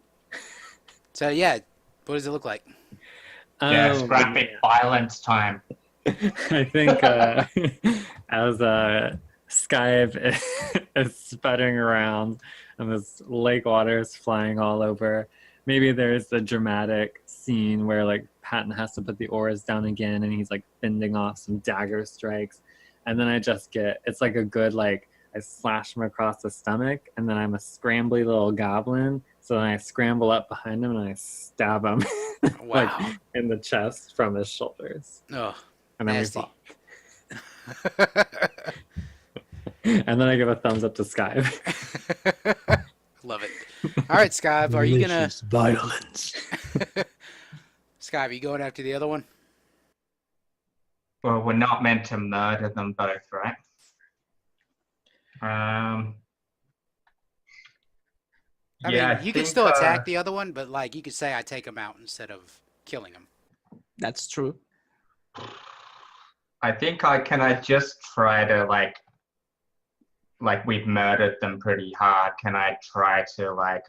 So yeah, what does it look like? Yes, Oh, graphic violence time. I think as Skive is sputtering around and this lake water is flying all over, maybe there's a dramatic scene where like Patton has to put the oars down again and he's like fending off some dagger strikes, and then I just get, it's like a good like I slash him across the stomach, and then I'm a scrambly little goblin, so then I scramble up behind him and I stab him Wow. like in the chest from his shoulders. Oh, And then nasty. we fall. And then I give a thumbs up to Skive. Love it. All right, Skive, are you gonna? Malicious violence. Skive, are you going after the other one? Well, we're not meant to murder them both, right? I Yeah, mean, you can think, still attack the other one, but like you could say I take him out instead of killing him. That's true. I think I just try to like like we've murdered them pretty hard. Can I try to like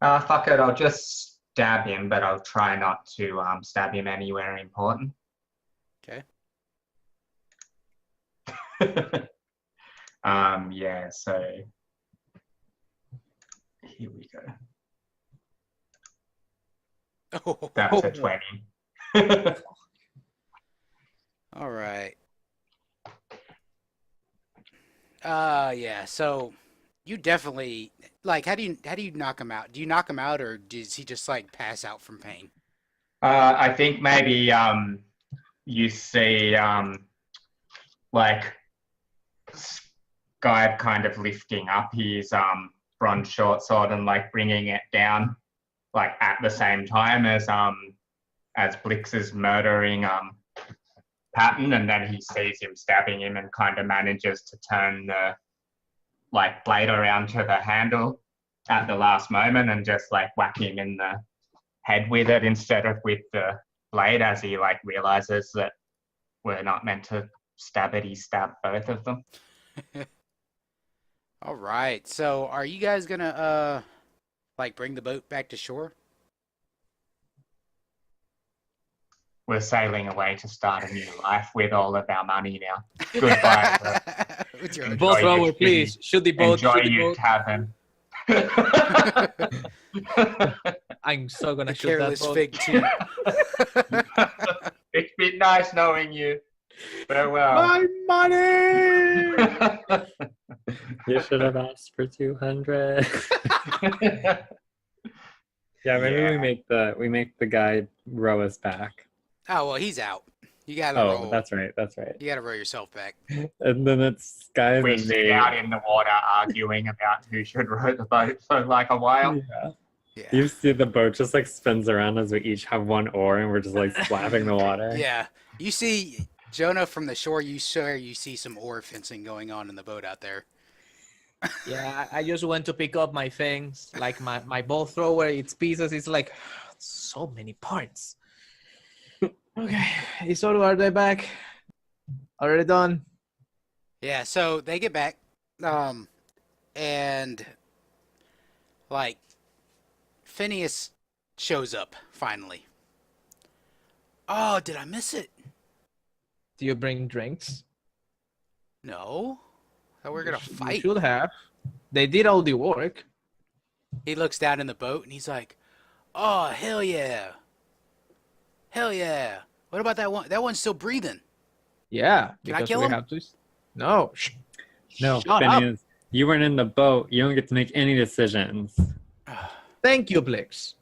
fuck it, I'll just stab him, but I'll try not to stab him anywhere important. Okay. Yeah, so here we go. Oh, That's a 20. all right. Yeah. So you definitely like. How do you knock him out? Do you knock him out, or does he just like pass out from pain? I think maybe you see like Skive kind of lifting up his bronze short sword and like bringing it down like at the same time as Blix is murdering Patton, and then he sees him stabbing him and kind of manages to turn the like blade around to the handle at the last moment and just like whack him in the head with it instead of with the blade, as he like realizes that we're not meant to stab it. He stabbed both of them. All right. So are you guys gonna like bring the boat back to shore? We're sailing away to start a new life with all of our money now. Goodbye. With your Enjoy Both your rower, please. Shoot the boat. Enjoy Shoot the your boat. tavern. I'm so gonna the shoot that careless boat. fig too. It's been nice knowing you. Farewell. My money. You should have asked for 200. Yeah, maybe Yeah. we make the guy row us back. Oh well, he's out. You gotta Oh, roll. that's right. That's right. You gotta roll yourself back. And then it's Skive We and sit me. out in the water arguing about who should row the boat for like a while. Yeah. Yeah. You see the boat just like spins around as we each have one oar and we're just like slapping the water. Yeah. You see Jonah from the shore. You see some oar fencing going on in the boat out there. Yeah, I just went to pick up my things, like my ball thrower. Its pieces. It's like so many parts. Okay, Isoru, are they back? Already done? Yeah. So they get back, and like Phineas shows up finally. Oh, did I miss it? Do you bring drinks? No. Thought we were gonna You fight. should have. They did all the work. He looks down in the boat and he's like, "Oh, hell yeah. Hell yeah. What about that one? That one's still breathing." Yeah, Can I because kill we him? have to. No. No, Shut up. Phineas, you weren't in the boat. You don't get to make any decisions. Thank you, Blix.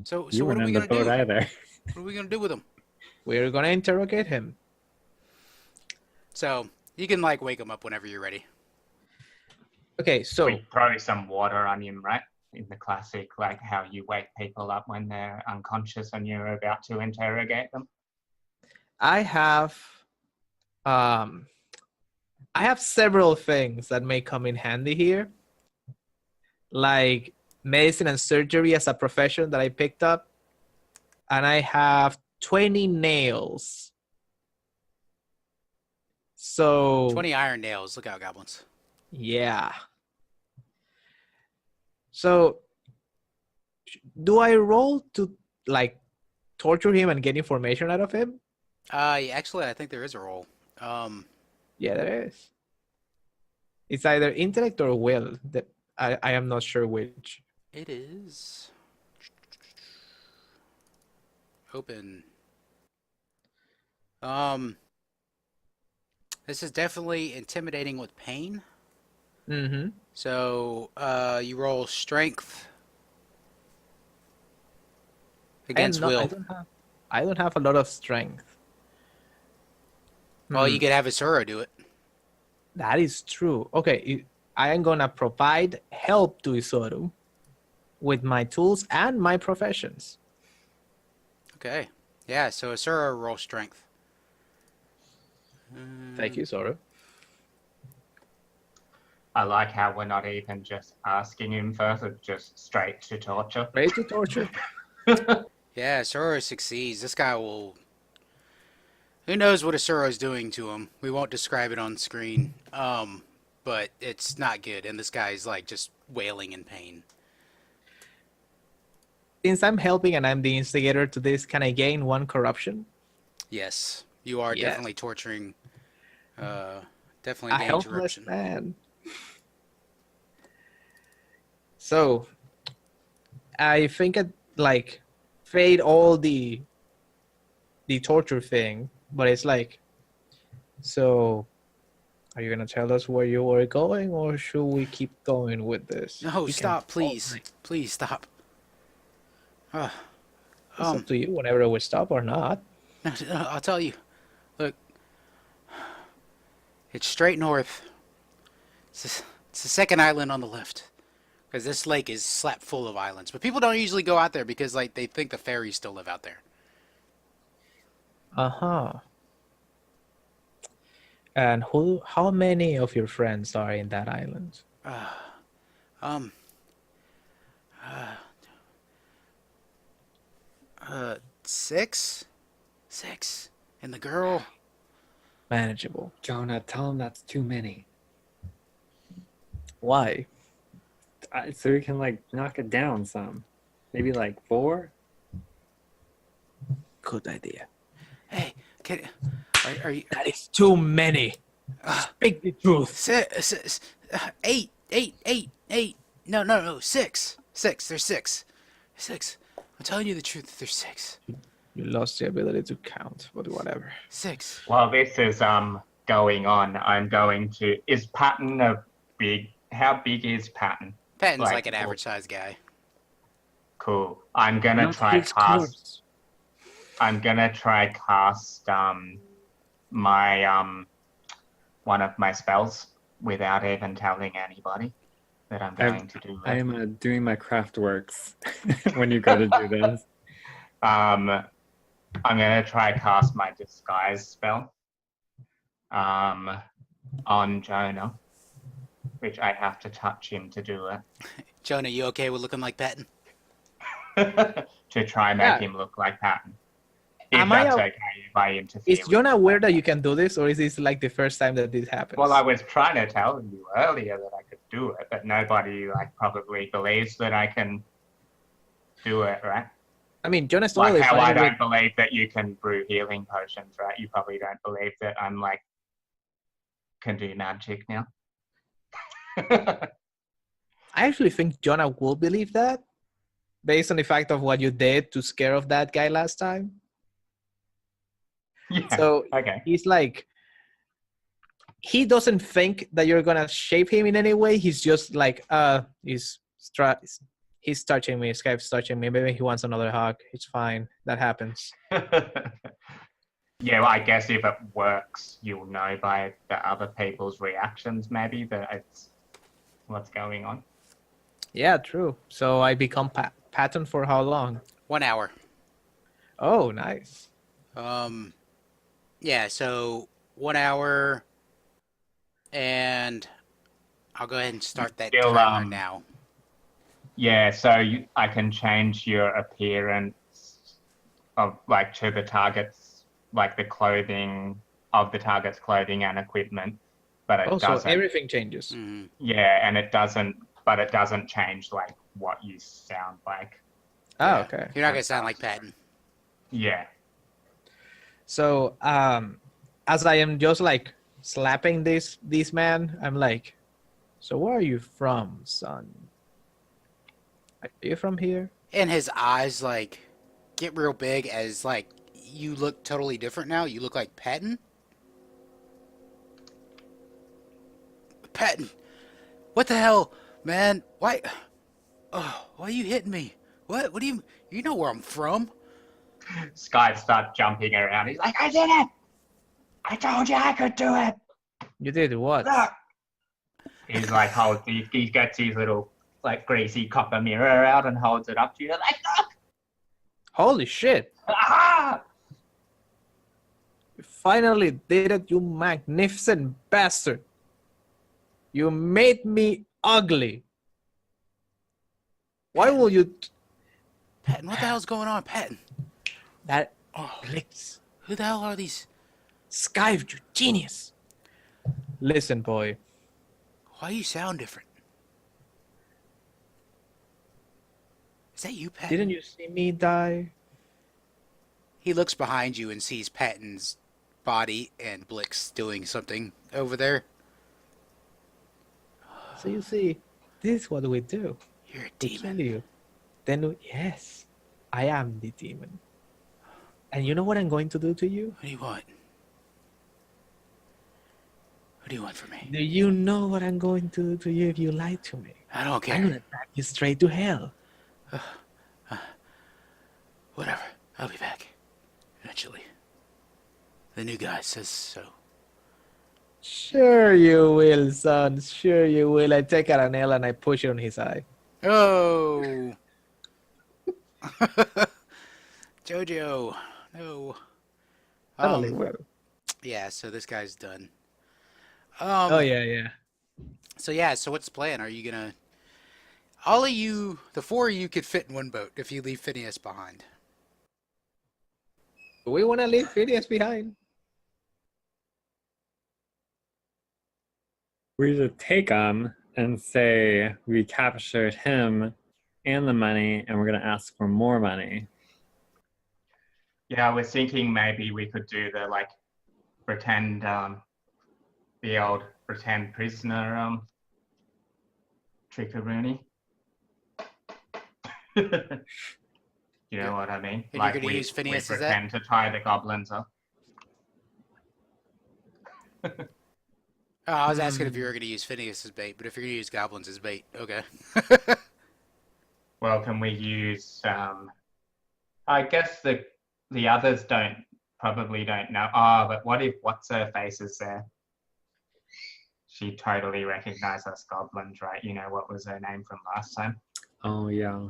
So You what weren't are we in the gonna boat do? either. What are we gonna do with him? We're gonna interrogate him. So you can like wake him up whenever you're ready. Okay, so We throw some water on him, right? In the classic, like how you wake people up when they're unconscious and you're about to interrogate them. I have several things that may come in handy here, like medicine and surgery as a profession that I picked up, and I have 20 nails. So 20 iron nails. Look out, goblins. yeah. So do I roll to like torture him and get information out of him? Yeah, actually, I think there is a roll. Yeah, there is. It's either intellect or will. That I am not sure which. It is open. This is definitely intimidating with pain. Mm-hmm. So, you roll strength against will. I don't have a lot of strength. Well, you could have Asura do it. That is true. Okay, I am gonna provide help to Isoru with my tools and my professions. Okay. Yeah, so Asura roll strength. Thank you, Isoru. I like how we're not even just asking him first, it's just straight to torture. Ready to torture? Yeah, Asura succeeds. This guy will Who knows what Asuro's doing to him? We won't describe it on screen. But it's not good, and this guy's like just wailing in pain. Since I'm helping and I'm the instigator to this, can I gain 1 corruption? Yes, you are Yeah. definitely torturing. Definitely A gain helpless corruption. man. So, I think it like fade all the torture thing, but it's like, so are you gonna tell us where you were going, or should we keep going with this? No, We can stop, all please. night. Please stop. Uh, It's up to you whenever we stop or not. I'll tell you. Look, it's straight north. It's the second island on the left. Because this lake is slap full of islands. But people don't usually go out there because like they think the fairies still live out there. Uh-huh. And how many of your friends are in that island? Um, 6? 6. And the girl? Manageable. Jonah, tell him that's too many. Why? So we can like knock it down some. Maybe like 4. Good idea. Hey, are you... That is too many. Speak the truth. 8. No. 6. 6. There's 6. 6. I'm telling you the truth. There's 6. You lost the ability to count, but whatever. 6. While this is going on, I'm going to. Is Patton a big? How big is Patton? Patton's Like, like an average sized guy. Cool. I'm gonna Not try his cast. corpse. I'm gonna try cast my one of my spells without even telling anybody that I'm going to do I it. am doing my craft works when you go to do this. I'm gonna try cast my disguise spell on Jonah, which I have to touch him to do Jonah, you okay with looking like Patton? it. To try and make him look like Patton. If Am I that's a- okay, if I interfere. Is with Jonah it. aware that you can do this, or is this like the first time that this happens? Well, I was trying to tell you earlier that I could do it, but nobody like probably believes that I can do it, right? I mean, Jonah's Like totally how I fine with... don't believe that you can brew healing potions, right? You probably don't believe that I'm like can do magic now. I actually think Jonah will believe that, based on the fact of what you did to scare off that guy last time. Yeah. So Okay. he's like, he doesn't think that you're gonna shape him in any way. He's just like, he's touching me. Skive's touching me. Maybe he wants another hug. It's fine. That happens. Yeah, well, I guess if it works, you'll know by the other people's reactions, maybe that it's what's going on. Yeah, true. So I become Patton for how long? 1 hour. Oh, nice. Yeah, so 1 hour, and I'll go ahead and start that Still, timer now. Yeah, so I can change your appearance of like to the target's like the clothing of the target's clothing and equipment, but it Oh, so doesn't. everything changes. Mhm. Yeah, and it doesn't change like what you sound like. Oh, Yeah. okay. You're not gonna sound like Patton. Yeah. So, as I am just like slapping this man, I'm like, so where are you from, son? Are you from here? And his eyes like get real big as like you look totally different now. You look like Patton. Patton, what the hell, man? Why? Oh, why are you hitting me? What? What do you? You know where I'm from? Skive starts jumping around. He's like, I did it! I told you I could do it! You did what? Look! He's like, he gets his little like greasy copper mirror out and holds it up to you. Like, look! Holy shit! Ah! You finally did it, you magnificent bastard! You made me ugly. Why will you? Patton, what the hell's going on, Patton? That Oh, Blix. who the hell are these? Skive, you genius. Listen, boy. Why you sound different? Is that you, Patton? Didn't you see me die? He looks behind you and sees Patton's body and Blix doing something over there. So you see, this is what we do. You're a We kill demon. you. Then, yes, I am the demon. And you know what I'm going to do to you? What do you want? What do you want from me? Do you know what I'm going to do to you if you lie to me? I don't I'm care. gonna drag you straight to hell. Whatever. I'll be back. Eventually. The new guy says so. Sure you will, son. Sure you will. I take out a nail and I push it on his eye. Oh! Jojo. No. Totally will. Yeah, so this guy's done. Oh yeah. So yeah, so what's the plan? Are you gonna... All of you, the four of you could fit in one boat if you leave Phineas behind. We want to leave Phineas behind. We should take him and say we captured him and the money, and we're gonna ask for more money. Yeah, I was thinking maybe we could do the like pretend the old pretend prisoner trickeroony. You know what I mean? And you're gonna use Phineas we as that? pretend to tie the goblins up. Oh, I was asking if you were gonna use Phineas as bait, but if you're gonna use goblins as bait, okay. Well, can we use I guess the others probably don't know. Oh, but what if what's her face is there? She totally recognized us goblins, right? You know what was her name from last time? Oh yeah.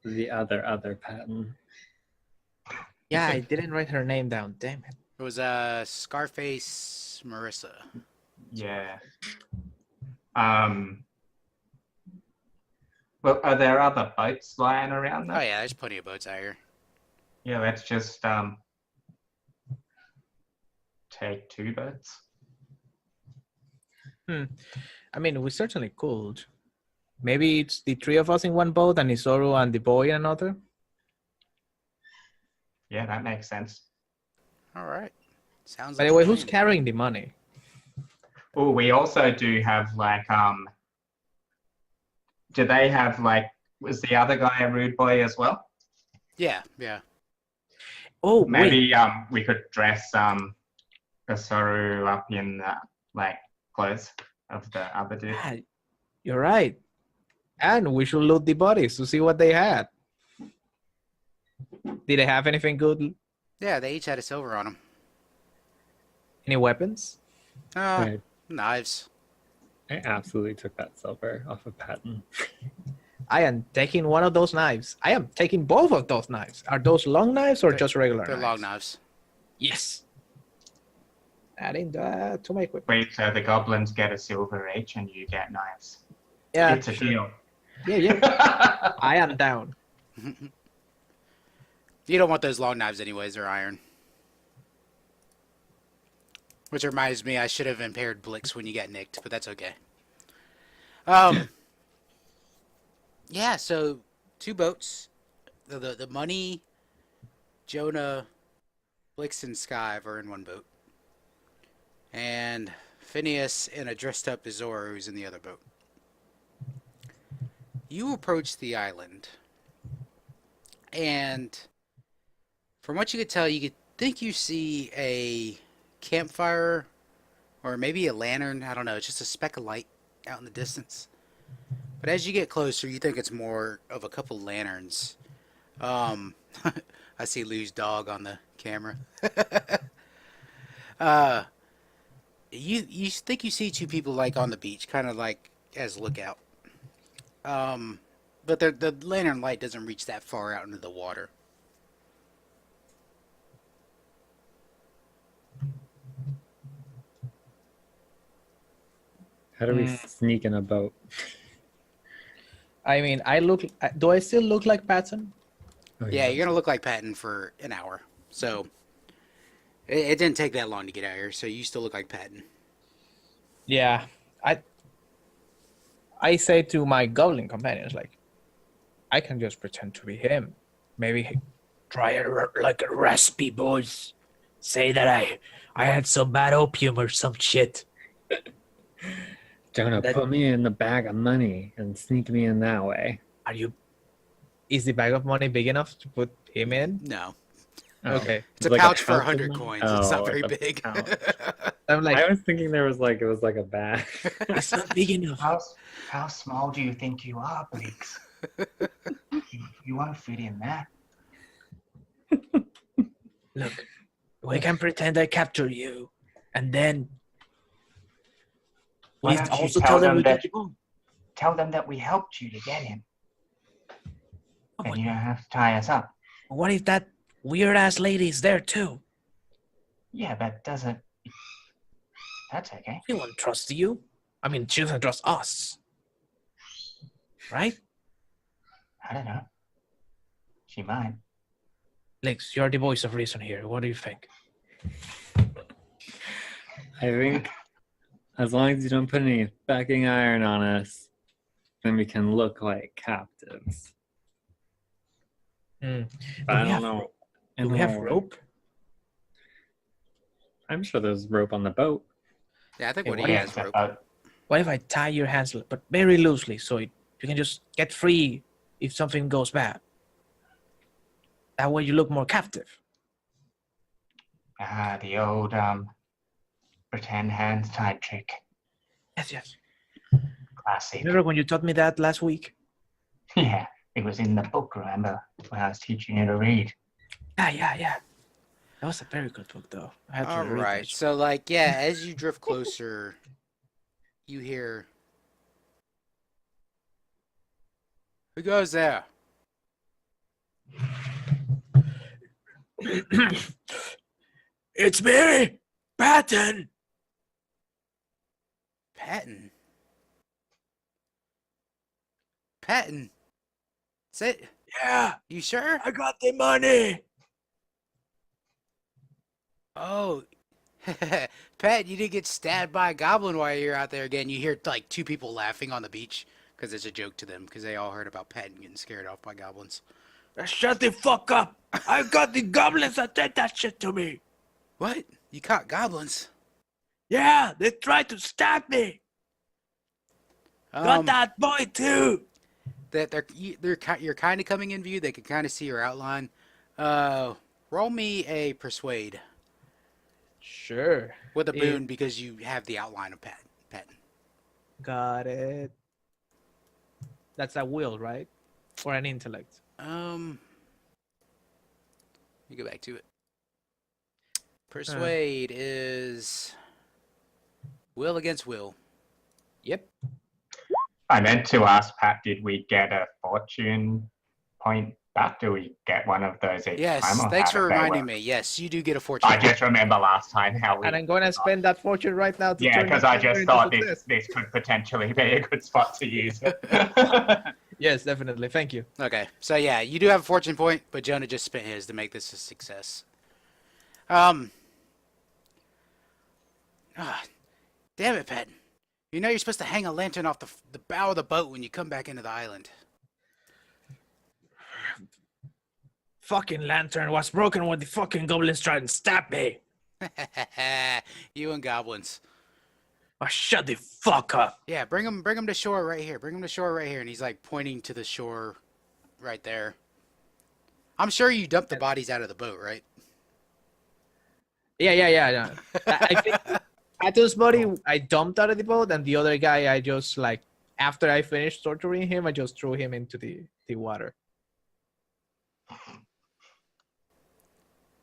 The other pattern. Yeah, I didn't write her name down. Damn it. It was Scarface Marissa. Yeah. Well, are there other boats lying around Oh there? yeah, there's plenty of boats out here. Yeah, let's just take 2 boats. I mean, we certainly could. Maybe it's the 3 of us in one boat and Isoro and the boy in another. Yeah, that makes sense. All right. Sounds By like the a way, who's plan. carrying the money? Oh, we also do have like do they have like was the other guy a rude boy as well? Yeah, yeah. Oh, wait. Maybe we could dress Asaru up in like clothes of the other dude. Yeah, you're right. And we should loot the bodies to see what they had. Did they have anything good? Yeah, they each had a silver on them. Any weapons? Right. Knives. I absolutely took that silver off of Patton. I am taking one of those knives. I am taking both of those knives. Are those long knives or They're- just regular They're knives? long knives. Yes. Adding that to my equipment. Wait, so the goblins get a silver each and you get knives. Yeah, It's a deal. yeah. I am down. You don't want those long knives anyways, they're iron. Which reminds me, I should have impaired Blix when you got nicked, but that's okay. Yeah, so 2 boats. The money, Jonah, Blix, and Skive are in one boat. And Phineas and a dressed up Azor who's in the other boat. You approach the island. And from what you could tell, you could think you see a campfire or maybe a lantern. I don't know. It's just a speck of light out in the distance. But as you get closer, you think it's more of a couple lanterns. I see Lou's dog on the camera. You think you see 2 people like on the beach, kind of like as lookout. But the lantern light doesn't reach that far out into the water. How do we sneak in a boat? I mean, do I still look like Patton? Oh, Yeah, you're gonna look like Patton for an hour. So It didn't take that long to get out here, so you still look like Patton. Yeah, I say to my goblin companions, like, I can just pretend to be him. Maybe try it like a raspy voice. Say that I had some bad opium or some shit. Jonah, That- put me in the bag of money and sneak me in that way. Are you? Is the bag of money big enough to put him in? No. Oh, Okay. It's a like pouch for of 100 money? coins. It's not Oh, very it's a big. pouch. I'm like, I was thinking there was like it was like a bag. it's not big enough. How small do you think you are, Blix? You won't fit in there. Look, we can pretend I capture you, and then Why we don't you also tell tell them them we that- got the bomb. Tell them that we helped you to get him, Oh, and you don't have to tie us up. what if that weird ass lady is there too? Yeah, but doesn't. That's okay. She won't trust you. I mean, she doesn't trust us, right? I don't know. She might. Lex, you're the voice of reason here. What do you think? I think as long as you don't put any backing iron on us, then we can look like captives. Hmm. But Do I we don't have know. Do we have rope? I'm sure there's rope on the boat. Yeah, I think Hey, what what he if- has it's a rope. boat. What if I tie your hands, but very loosely, so you can just get free if something goes bad? That way you look more captive. The old pretend hands tied trick. Yes. Classic. Remember when you taught me that last week? Yeah, it was in the book, remember? When I was teaching you to read. Yeah. That was a very good book, though. I had to All read right. that. So, like, yeah, as you drift closer, you hear, "Who goes there?" It's me, Patton. Patton. Patton. Say, Yeah, you sure? I got the money. Oh, Pat, you didn't get stabbed by a goblin while you're out there again. You hear like two people laughing on the beach because it's a joke to them because they all heard about Patton getting scared off by goblins. Shut the fuck up. I got the goblins that did that shit to me. What? You caught goblins? Yeah, they tried to stab me. Got that boy too. You're kind of coming in view. They can kind of see your outline. Roll me a persuade Sure. with a Yeah. boon because you have the outline of Patton. Got it. That's a will, right? Or an intellect. Let me go back to it. Persuade is will against will. Yep. I meant to ask Pat, did we get a fortune point back? Do we get one of those each Yes, time? Or thanks how for does that reminding work? me. Yes, you do get a fortune. I just remember last time how we. And I'm going to spend that fortune right now to Yeah, turn because this I over just into thought success. this could potentially be a good spot to use it. Yes, definitely. Thank you. Okay, so yeah, you do have a fortune point, but Jonah just spent his to make this a success. Damn it, Pat. You know you're supposed to hang a lantern off the bow of the boat when you come back into the island. Fucking lantern was broken when the fucking goblins tried to stab me. You and goblins. Oh, shut the fuck up. Yeah, bring him to shore right here. Bring him to shore right here. And he's like pointing to the shore right there. I'm sure you dumped the bodies out of the boat, right? Yeah. I think Ato's body I dumped out of the boat, and the other guy I just like after I finished torturing him, I just threw him into the water.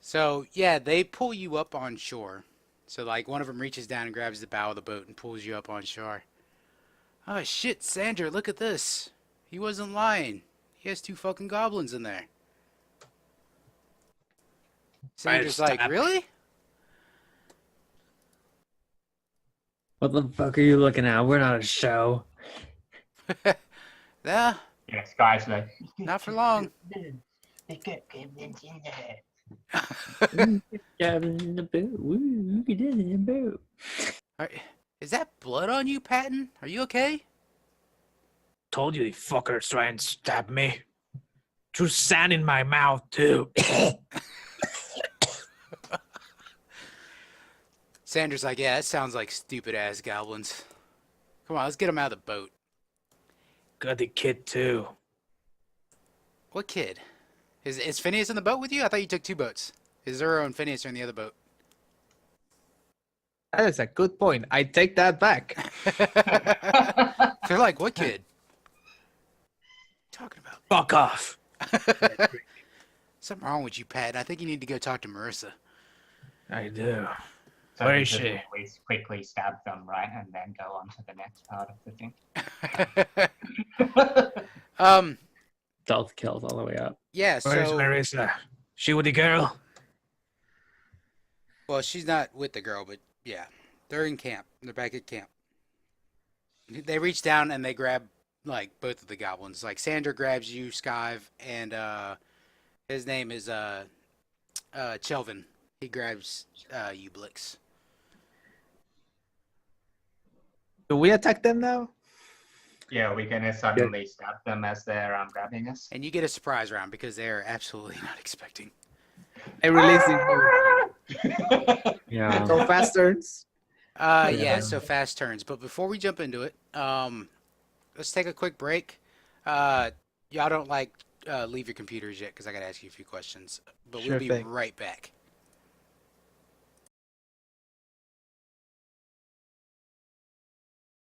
So, yeah, they pull you up on shore. So, like, one of them reaches down and grabs the bow of the boat and pulls you up on shore. Oh, shit, Sandra, look at this. He wasn't lying. He has two fucking goblins in there. Sandra's like, stab. really? What the fuck are you looking at? We're not a show. Yeah, Yes, guys, like not for long. they get goblins in there. Cabin in the boat. Woo, get in the boat. Alright, is that blood on you, Patton? Are you okay? Told you the fuckers try and stab me. Threw sand in my mouth too. Sanders like, yeah, that sounds like stupid ass goblins. Come on, let's get them out of the boat. Got the kid too. What kid? Is Phineas in the boat with you? I thought you took two boats. Is Zero and Phineas are in the other boat? That is a good point. I take that back. They're like, what kid? Talking about? Fuck off. Something wrong with you, Pat. I think you need to go talk to Marissa. I do. So Where we is should she? always quickly stab them, right, and then go on to the next part of the thing. Stealth kills all the way up. Yeah, Where's so Marissa? She with the girl? well, she's not with the girl, but yeah, they're in camp. They're back at camp. They reach down and they grab like both of the goblins. Like Sandra grabs you, Skive, and his name is Chelvin. He grabs you, Blix. Do we attack them now? Yeah, we're gonna suddenly stab them as they're grabbing us. And you get a surprise round because they're absolutely not expecting. I release it. Yeah. So fast turns. Yeah, so fast turns. But before we jump into it, let's take a quick break. Y'all don't like leave your computers yet because I gotta ask you a few questions. But Sure we'll be thing. right back.